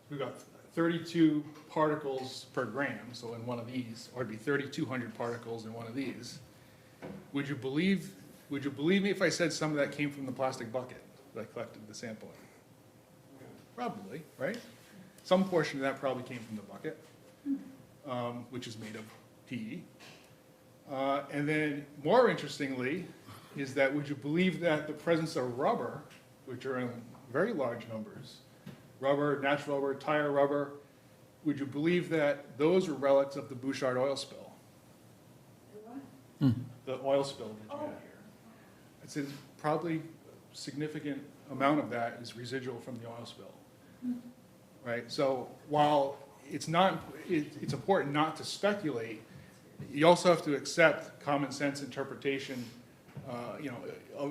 we've got 32 particles per gram, so in one of these, or it'd be 3,200 particles in one of these. Would you believe me if I said some of that came from the plastic bucket that I collected the sample in? Probably, right? Some portion of that probably came from the bucket, which is made of PE. And then more interestingly is that would you believe that the presence of rubber, which are in very large numbers, rubber, natural rubber, tire rubber, would you believe that those are relics of the Bouchard oil spill? The oil spill that you had here. It says probably a significant amount of that is residual from the oil spill, right? So while it's important not to speculate, you also have to accept common sense interpretation,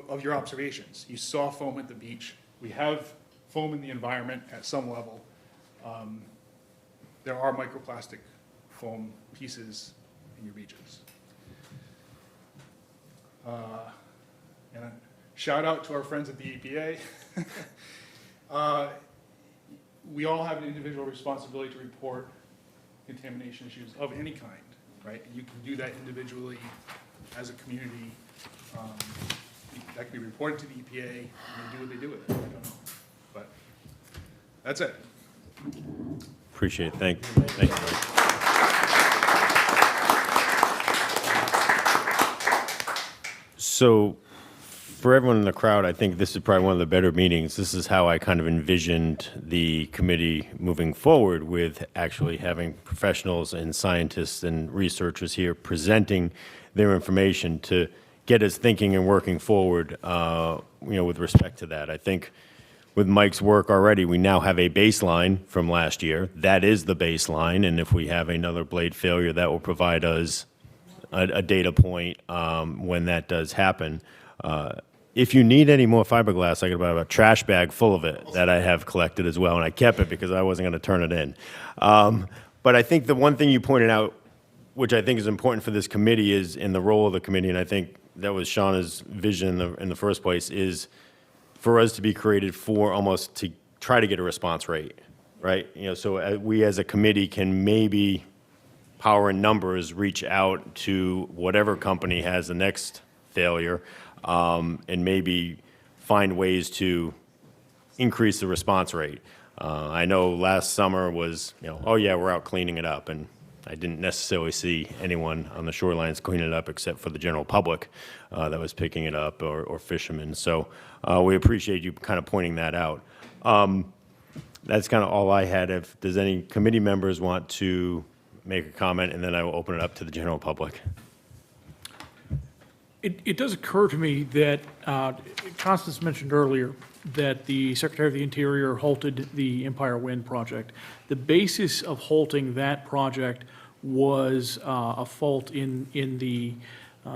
of your observations. You saw foam at the beach. We have foam in the environment at some level. There are microplastic foam pieces in your beaches. And a shout out to our friends at the EPA. We all have an individual responsibility to report contamination issues of any kind, right? And you can do that individually as a community. That can be reported to the EPA, and they do what they do with it. I don't know. But that's it. Appreciate it. Thank you. Thank you. So for everyone in the crowd, I think this is probably one of the better meetings. This is how I kind of envisioned the committee moving forward, with actually having professionals and scientists and researchers here presenting their information to get us thinking and working forward, with respect to that. I think with Mike's work already, we now have a baseline from last year. That is the baseline, and if we have another blade failure, that will provide us a data point when that does happen. If you need any more fiberglass, I got about a trash bag full of it that I have collected as well, and I kept it because I wasn't going to turn it in. But I think the one thing you pointed out, which I think is important for this committee, is in the role of the committee, and I think that was Shauna's vision in the first place, is for us to be created for almost to try to get a response rate, right? So we as a committee can maybe power in numbers reach out to whatever company has the next failure, and maybe find ways to increase the response rate. I know last summer was, oh yeah, we're out cleaning it up, and I didn't necessarily see anyone on the shorelines cleaning it up except for the general public that was picking it up, or fishermen. So we appreciate you kind of pointing that out. That's kind of all I had. If there's any committee members want to make a comment, and then I will open it up to the general public. It does occur to me that, Constance mentioned earlier that the Secretary of the Interior halted the Empire Wind project. The basis of halting that project was a fault in the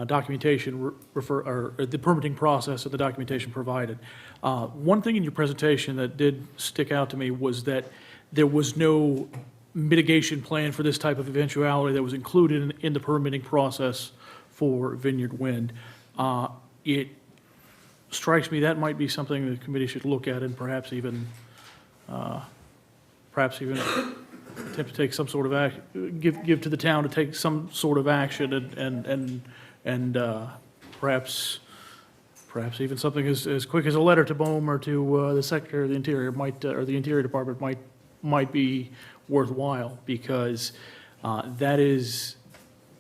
documentation, or the permitting process that the documentation provided. One thing in your presentation that did stick out to me was that there was no mitigation plan for this type of eventuality that was included in the permitting process for Vineyard Wind. It strikes me that might be something the committee should look at, and perhaps even attempt to take some sort of action, give to the town to take some sort of action, and perhaps even something as quick as a letter to BOEM or to the Secretary of the Interior or the Interior Department might be worthwhile, because that is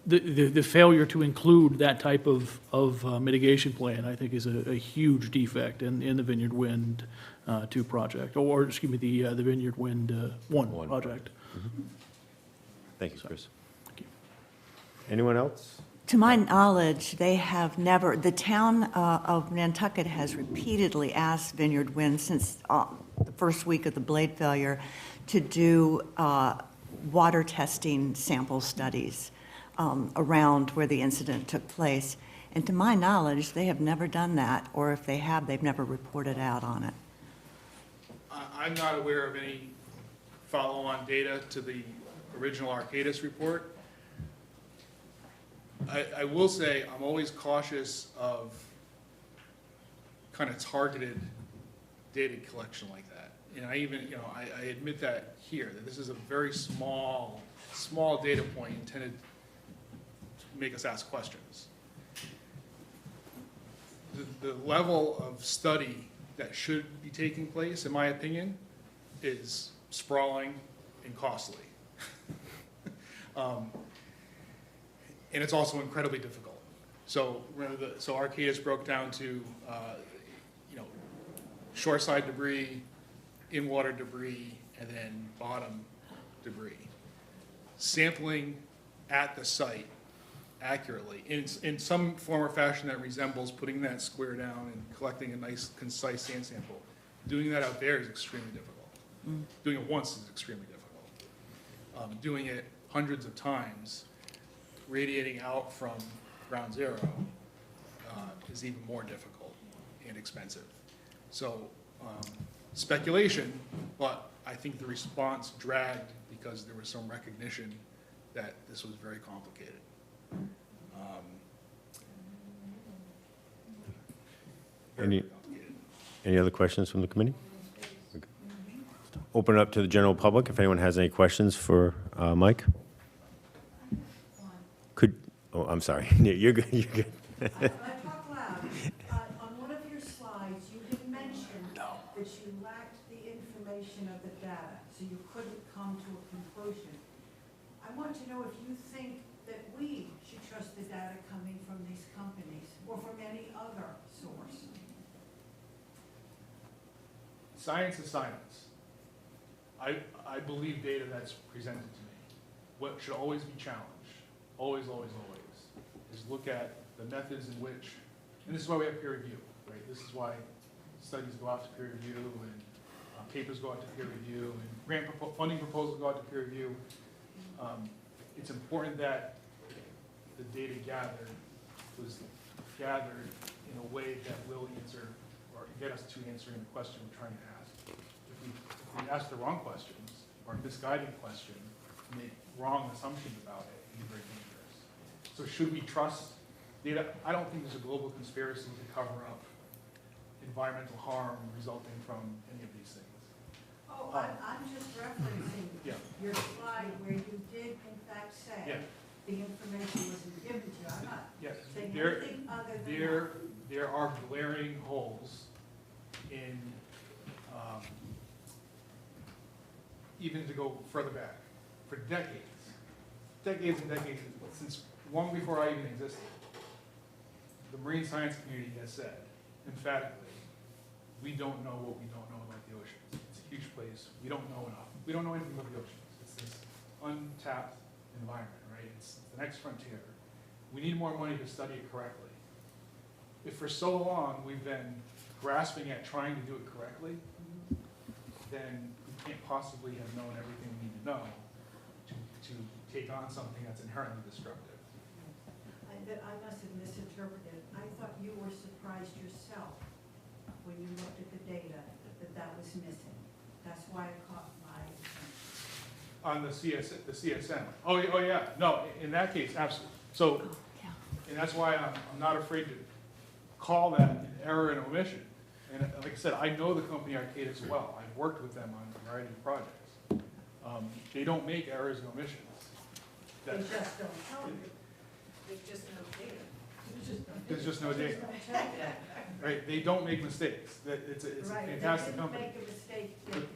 the failure to include that type of mitigation plan, I think, is a huge defect in the Vineyard Wind 2 project, or excuse me, the Vineyard Wind 1 project. Thank you, Chris. Thank you. Anyone else? To my knowledge, they have never, the town of Nantucket has repeatedly asked Vineyard Wind since the first week of the blade failure to do water testing sample studies around where the incident took place. And to my knowledge, they have never done that, or if they have, they've never reported out on it. I'm not aware of any follow-on data to the original Arcadis report. I will say I'm always cautious of kind of targeted data collection like that. And I even, I admit that here, that this is a very small data point intended to make us ask questions. The level of study that should be taking place, in my opinion, is sprawling and costly. And it's also incredibly difficult. So remember, so Arcadis broke down to, shoreside debris, in-water debris, and then bottom debris. Sampling at the site accurately, in some form or fashion that resembles putting that square down and collecting a nice, concise sand sample. Doing that out there is extremely difficult. Doing it once is extremely difficult. Doing it hundreds of times, radiating out from ground zero, is even more difficult and expensive. So speculation, but I think the response dragged because there was some recognition that this was very complicated. Any other questions from the committee? Okay. Open it up to the general public if anyone has any questions for Mike. I'm sorry. You're good. You're good. I talk loud. On one of your slides, you had mentioned that you lacked the information of the data, so you couldn't come to a conclusion. I want to know if you think that we should trust the data coming from these companies or from any other source. Science is science. I believe data that's presented to me. What should always be challenged, always, is look at the methods in which, and this is why we have peer review, right? This is why studies go out to peer review, and papers go out to peer review, and funding proposals go out to peer review. It's important that the data gathered was gathered in a way that will answer, or get us to answering the question we're trying to ask. If we ask the wrong questions, or misguided question, make wrong assumptions about it, it can be very dangerous. So should we trust data? I don't think there's a global conspiracy to cover up environmental harm resulting from any of these things. Oh, I'm just referencing Yeah. your slide where you did in fact say Yeah. the information wasn't given to you. I'm not Yes, saying there, anything other than there, that. there are glaring holes in, even to go further back, for decades and decades, since long before I even existed, the marine science community has said emphatically, we don't know what we don't know about the oceans. It's a huge place. We don't know enough. We don't know anything about the oceans. It's this untapped environment, right? It's the next frontier. We need more money to study it correctly. If for so long we've been grasping at trying to do it correctly, then we can't possibly have known everything we need to know to take on something that's inherently destructive. I must have misinterpreted. I thought you were surprised yourself when you looked at the data that was missing. That's why it caught my attention. On the CSN. Oh, yeah, no, in that case, absolutely. So, and that's why I'm not afraid to call that an error and omission. And like I said, I know the company Arcadis well. I've worked with them on a variety of projects. They don't make errors and omissions. They just don't tell you. There's just no data. There's just no data. Right, they don't make mistakes. It's a fantastic company. They didn't make a mistake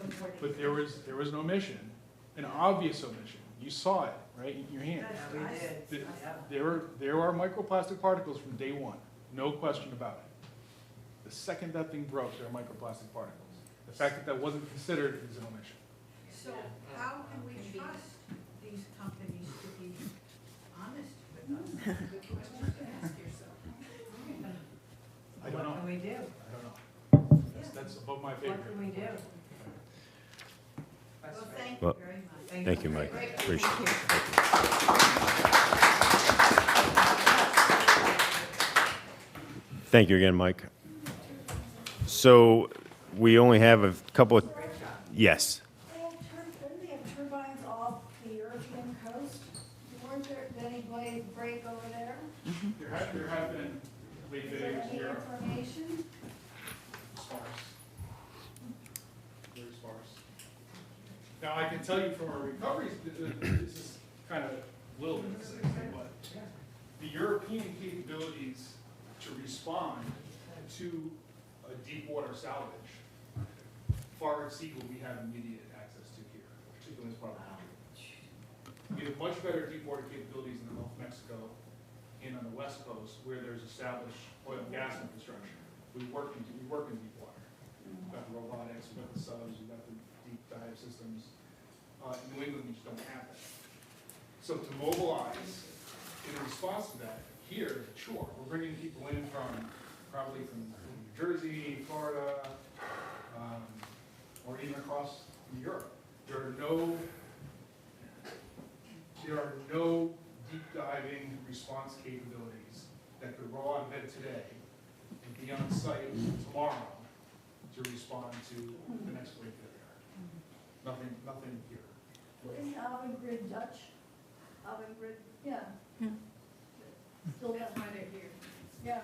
before they. But there was an omission, an obvious omission. You saw it, right, in your hand. There are microplastic particles from day one, no question about it. The second that thing broke, there are microplastic particles. The fact that wasn't considered is an omission. So how can we trust these companies to be honest with us? I don't know. What can we do? I don't know. That's above my pay grade. What can we do? Well, thank Well, you very much. Thank you, Mike. Appreciate it. Thank you again, Mike. So we only have a couple of, yes. Didn't they have turbines off the European coast? Weren't there any blade break over there? There have been late Is there days any here. information? Sparse. Very sparse. Now, I can tell you from our recoveries, this is kind of a little bit sexy, but the European capabilities to respond to a deep water salvage far exceed what we have immediate access to here, particularly in this part of the country. We have much better deep water capabilities in the Gulf of Mexico and on the West Coast where there's established oil and gas infrastructure. We work in deep water. We've got the robotics, we've got the subs, we've got the deep dive systems. In New England, we just don't have that. So to mobilize in response to that, here, sure, we're bringing people in from, probably from New Jersey, Florida, or even across Europe. There are no deep diving response capabilities that could roll out of bed today and be on site tomorrow to respond to the next wave there. Nothing here. Isn't Avangrid Dutch? Avangrid, yeah. Still got why they're here. Yeah,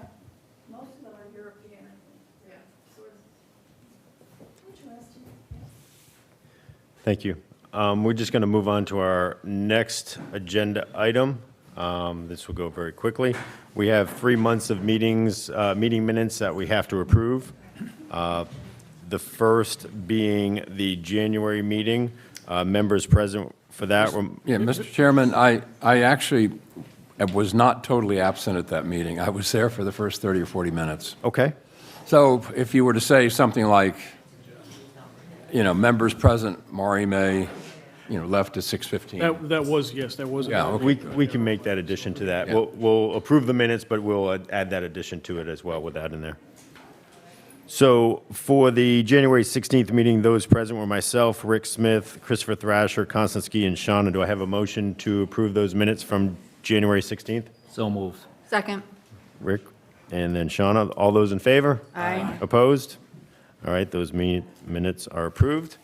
most of them are European, I think. Yeah. Sort of. Interesting. Thank you. We're just going to move on to our next agenda item. This will go very quickly. We have 3 months of meetings, meeting minutes that we have to approve. The first being the January meeting. Members present for that. Yeah, Mr. Chairman, I actually was not totally absent at that meeting. I was there for the first 30 or 40 minutes. Okay. So if you were to say something like, members present, Maury May, left at 6:15. That was, yes, that was. Yeah, okay. We can make that addition to that. Yeah. We'll approve the minutes, but we'll add that addition to it as well with that in there. So for the January 16th meeting, those present were myself, Rick Smith, Christopher Thrasher, Constance Gee, and Shauna. Do I have a motion to approve those minutes from January 16th? So moved. Second. Rick, and then Shauna. All those in favor? Aye. Opposed? All right, those minutes are approved.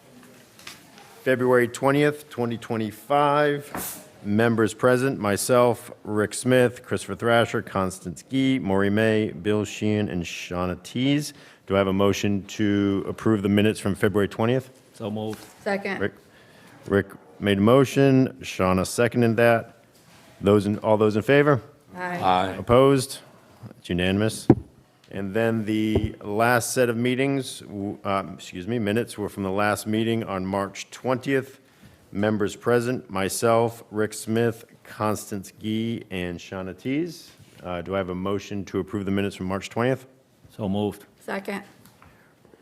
February 20th, 2025, members present, myself, Rick Smith, Christopher Thrasher, Constance Gee, Maury May, Bill Sheehan, and Shauna Tees. Do I have a motion to approve the minutes from February 20th? So moved. Second. Rick made a motion, Shauna seconded that. All those in favor? Aye. Opposed? It's unanimous. And then the last set of meetings, minutes were from the last meeting on March 20th. Members present, myself, Rick Smith, Constance Gee, and Shauna Tees. Do I have a motion to approve the minutes from March 20th? So moved. Second.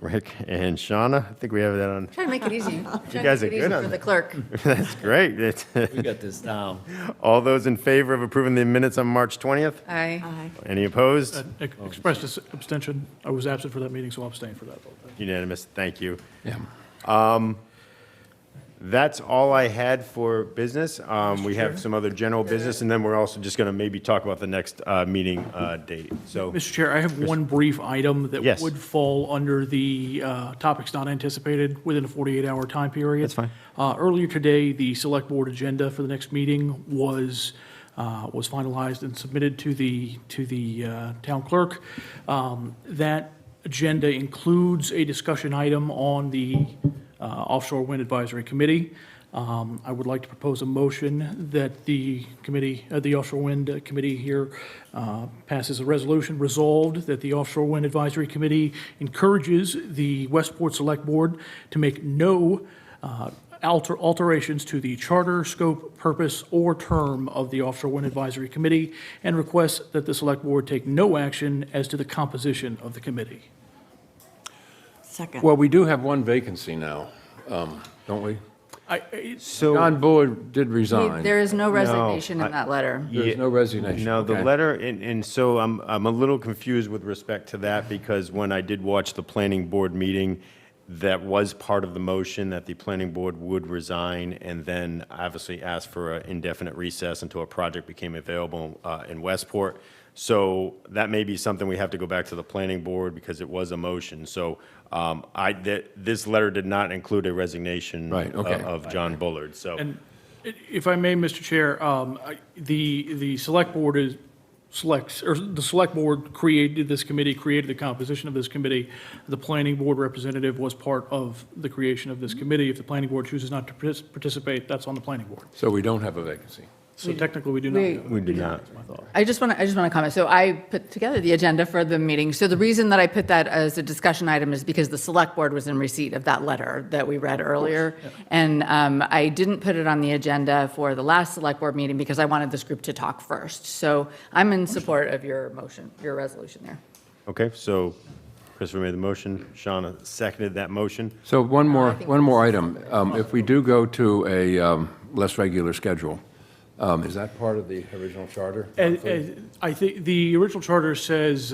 Rick and Shauna, I think we have that on. Trying to make it easy. You guys are good on For the that. clerk. That's great. We got this down. All those in favor of approving the minutes on March 20th? Aye. Any opposed? Expressed as abstention. I was absent for that meeting, so I'll abstain for that vote. Unanimous, thank you. Yeah. That's all I had for business. We have some other general business, and then we're also just going to maybe talk about the next meeting date. So, Mr. Chair, I have one brief item that Yes. would fall under the topics not anticipated within a 48-hour time period. That's fine. Earlier today, the Select Board agenda for the next meeting was finalized and submitted to the town clerk. That agenda includes a discussion item on the Offshore Wind Advisory Committee. I would like to propose a motion that the committee, the Offshore Wind Committee here passes a resolution resolved that the Offshore Wind Advisory Committee encourages the Westport Select Board to make no alterations to the charter, scope, purpose, or term of the Offshore Wind Advisory Committee and requests that the Select Board take no action as to the composition of the committee. Second. Well, we do have one vacancy now, don't we? so John Bullard did resign. There is no resignation in that letter. There's no resignation. No, the Okay. letter, and so I'm a little confused with respect to that, because when I did watch the planning board meeting, that was part of the motion that the planning board would resign and then obviously ask for an indefinite recess until a project became available in Westport. So that may be something we have to go back to the planning board because it was a motion. So this letter did not include a resignation Right, okay. of John Bullard, so. And if I may, Mr. Chair, the Select Board the Select Board created this committee, created the composition of this committee. The Planning Board representative was part of the creation of this committee. If the Planning Board chooses not to participate, that's on the Planning Board. So we don't have a vacancy. So technically, we do not. We do not. That's my thought. I just want to comment. So I put together the agenda for the meeting. So the reason that I put that as a discussion item is because the Select Board was in receipt of that letter that we read earlier. And I didn't put it on the agenda for the last Select Board meeting because I wanted this group to talk first. So I'm in support of your motion, your resolution there. Okay, so Christopher made the motion, Shauna seconded that motion. So one more think item. If we do go to a less regular schedule, is that part of the original charter? I think the original charter says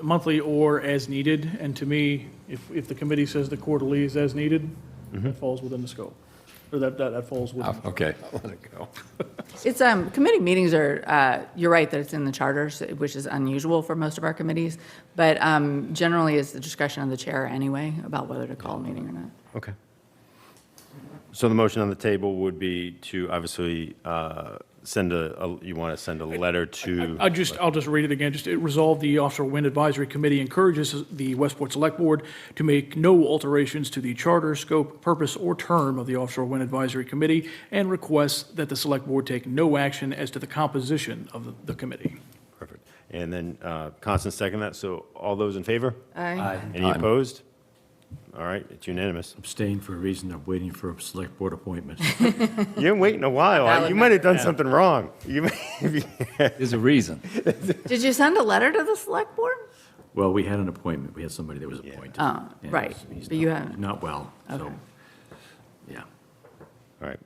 monthly or as needed, and to me, if the committee says the quarterly is as needed, that falls within the scope, or that falls within. Okay, I'll let it go. It's, committee meetings are, you're right that it's in the charters, which is unusual for most of our committees, but generally it's the discretion of the chair anyway about whether to call a meeting or not. Okay. So the motion on the table would be to obviously you want to send a letter to. I'll just read it again. It resolved the Offshore Wind Advisory Committee encourages the Westport Select Board to make no alterations to the charter, scope, purpose, or term of the Offshore Wind Advisory Committee and requests that the Select Board take no action as to the composition of the committee. Perfect. And then Constance second that. So all those in favor? Aye. Any opposed? All right, it's unanimous. Abstain for a reason of waiting for a select board appointment. You've been waiting a while. Valid You might have done something wrong. There's a reason. Did you send a letter to the Select Board? Well, we had an appointment. We had somebody that was appointed. Oh, And right. he's But you not- haven't. Not well, so, Okay. yeah. All right.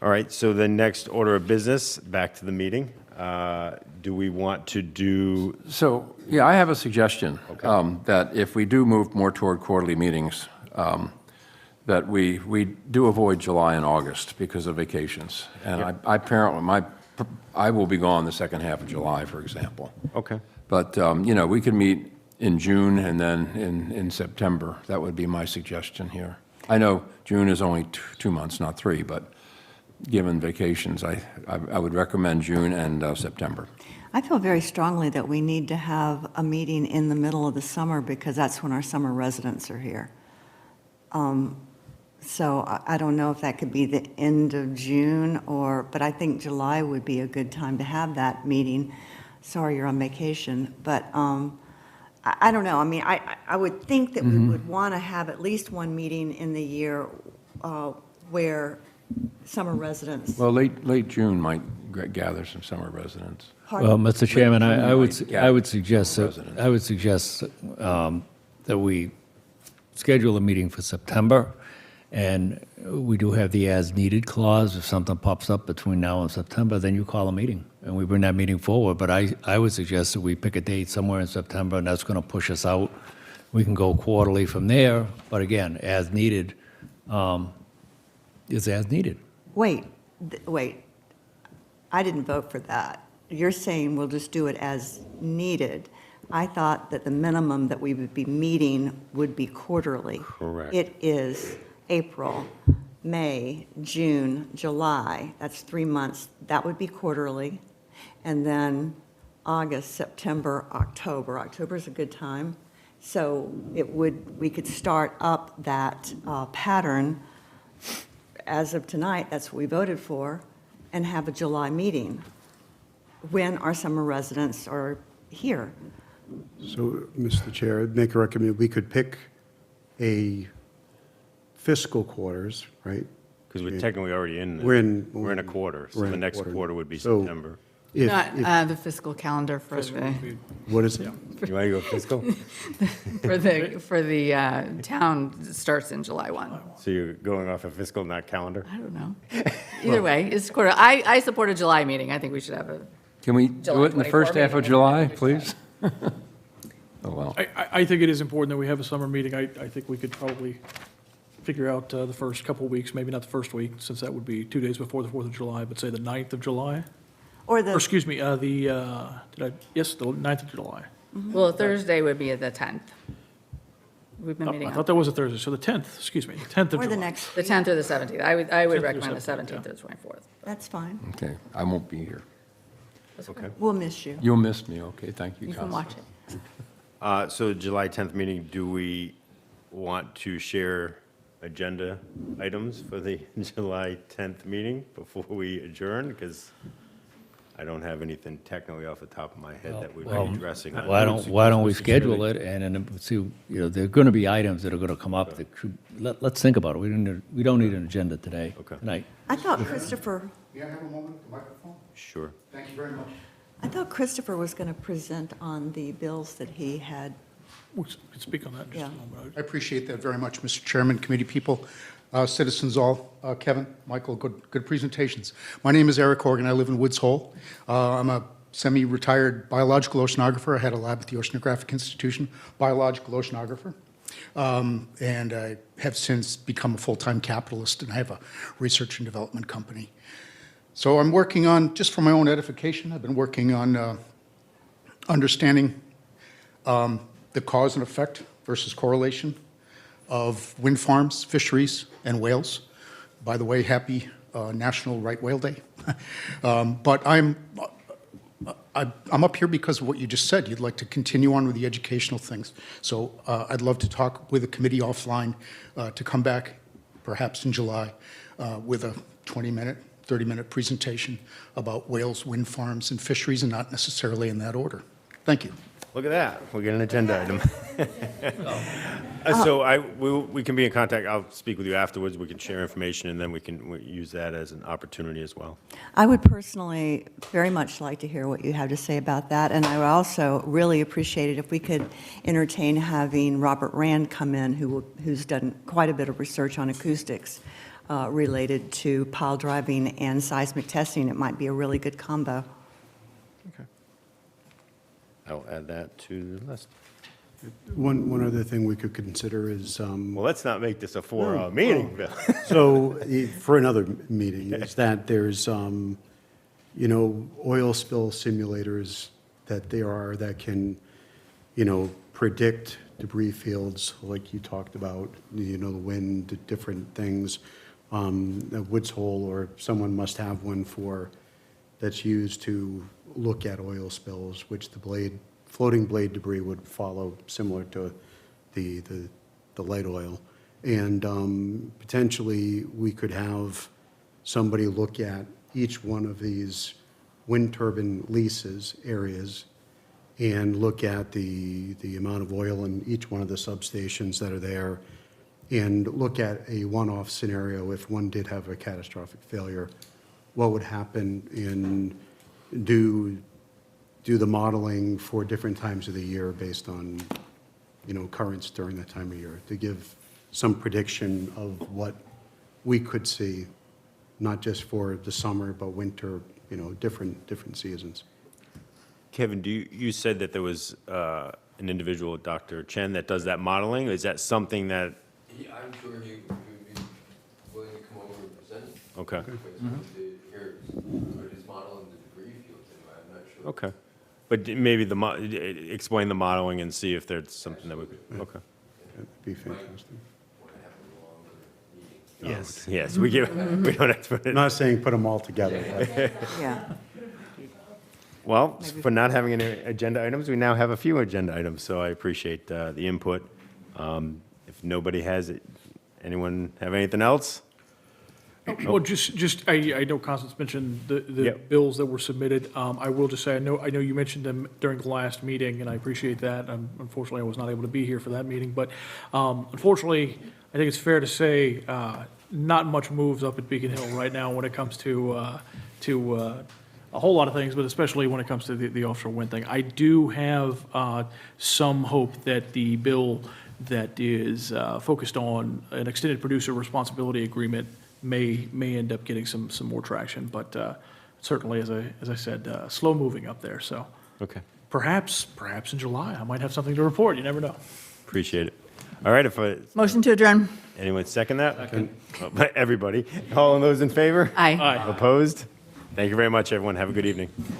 All right, so the next order of business, back to the meeting. Do we want to do, So, yeah, I have a suggestion, that if we do move more toward quarterly meetings, that we do avoid July and August because of vacations. And I will be gone the second half of July, for example. okay. But, we could meet in June and then in September. That would be my suggestion here. I know June is only 2 months, not 3, but given vacations, I would recommend June and September. I feel very strongly that we need to have a meeting in the middle of the summer because that's when our summer residents are here. So I don't know if that could be the end of June but I think July would be a good time to have that meeting. Sorry, you're on vacation, but I don't know. I mean, I would think that we would want to have at least one meeting in the year where summer residents. Well, late June might gather some summer residents. Well, Mr. Chairman, I would Residents. suggest that we schedule a meeting for September, and we do have the as-needed clause. If something pops up between now and September, then you call a meeting, and we bring that meeting forward. But I would suggest that we pick a date somewhere in September, and that's going to push us out. We can go quarterly from there, but again, as needed is as needed. Wait. I didn't vote for that. You're saying we'll just do it as needed. I thought that the minimum that we would be meeting would be quarterly. Correct. It is April, May, June, July. That's 3 months. That would be quarterly. And then August, September, October. October is a good time. So we could start up that pattern as of tonight. That's what we voted for, and have a July meeting when our summer residents are here. So, Mr. Chair, I'd make a recommendation, we could pick a fiscal quarters, right? Because we're technically already in, We're in- we're in a quarter, so we're in the a next quarter. quarter would be So- September. If- Not the fiscal calendar for the, What is it? You want to go fiscal? for the town starts in July 1. So you're going off of fiscal, not calendar? I don't know. Either way, it's quarter. I support a July meeting. I think we should have a, Can we do July it in the first 24 half of meeting. July, please? Oh, well. I think it is important that we have a summer meeting. I think we could probably figure out the first couple of weeks, maybe not the first week, since that would be 2 days before the 4th of July, but say the 9th of July. Or Or, excuse me, the 9th of July. well, Thursday would be the 10th. We've been Oh, meeting I on thought that was a Thursday, so the 10th, excuse me, the 10th of Or July. the next, the 10th or the 17th. I would 10th or recommend the 17th, 17th or the 24th. that's fine. Okay, I won't be here. Okay. We'll miss you. You'll miss me, okay, thank you, You can Counselor. watch it. So July 10th meeting, do we want to share agenda items for the July 10th meeting before we adjourn? Because I don't have anything technically off the top of my head that we'd be addressing. Why don't we schedule it, and then see, there are going to be items that are going to come up that let's think about it. We don't need an agenda today, Okay. tonight. I thought Christopher, May I have a moment, the microphone? Sure. Thank you very much. I thought Christopher was going to present on the bills that he had. We can speak on that in just a Yeah. moment. I appreciate that very much, Mr. Chairman, committee people, citizens all. Kevin, Michael, good presentations. My name is Eric Horgan. I live in Woods Hole. I'm a semi-retired biological oceanographer. I had a lab at the Oceanographic Institution, biological oceanographer. And I have since become a full-time capitalist, and I have a research and development company. So I'm working on, just for my own edification, I've been working on understanding the cause and effect versus correlation of wind farms, fisheries, and whales. By the way, happy National Right Whale Day. But I'm up here because of what you just said. You'd like to continue on with the educational things. So I'd love to talk with the committee offline to come back, perhaps in July, with a 20-minute, 30-minute presentation about whales, wind farms, and fisheries, and not necessarily in that order. Thank you. Look at that, we get an agenda item. So we can be in contact, I'll speak with you afterwards, we can share information, and then we can use that as an opportunity as well. I would personally very much like to hear what you have to say about that, and I would also really appreciate it if we could entertain having Robert Rand come in, who's done quite a bit of research on acoustics related to pile driving and seismic testing. It might be a really good combo. I'll add that to the list. One other thing we could consider is, Well, let's not make this a 4-hour meeting, Bill. so, for another meeting, is that there's, oil spill simulators that can, predict debris fields like you talked about, the wind, the different things. A Woods Hole, or someone must have one that's used to look at oil spills, which floating blade debris would follow, similar to the light oil. And potentially, we could have somebody look at each one of these wind turbine leases areas and look at the amount of oil in each one of the substations that are there, and look at a one-off scenario if one did have a catastrophic failure, what would happen, and do the modeling for different times of the year based on, currents during that time of year, to give some prediction of what we could see, not just for the summer, but winter, different seasons. Kevin, you said that there was an individual, Dr. Chen, that does that modeling. Is that something that? I'm sure he would be willing to come over and present. Okay. Here, put his model in the debris fields, anyway, I'm not sure. Okay. But maybe explain the modeling and see if there's something that we could, okay. That'd be fantastic. Yes, we don't have to put it. Not saying put them all together. Yeah. Well, for not having any agenda items, we now have a few agenda items, so I appreciate the input. If nobody has it, anyone have anything else? Well, I know Constance mentioned the Yep. bills that were submitted. I will just say, I know you mentioned them during the last meeting, and I appreciate that. Unfortunately, I was not able to be here for that meeting, but unfortunately, I think it's fair to say, not much moves up at Beacon Hill right now when it comes to a whole lot of things, but especially when it comes to the offshore wind thing. I do have some hope that the bill that is focused on an extended producer responsibility agreement may end up getting some more traction, but certainly, as I said, slow moving up there. So Okay. perhaps in July, I might have something to report. You never know. Appreciate it. All right, Motion to adjourn. anyone second that? Second. Everybody. All of those in favor? Aye. Aye. Opposed? Thank you very much, everyone. Have a good evening.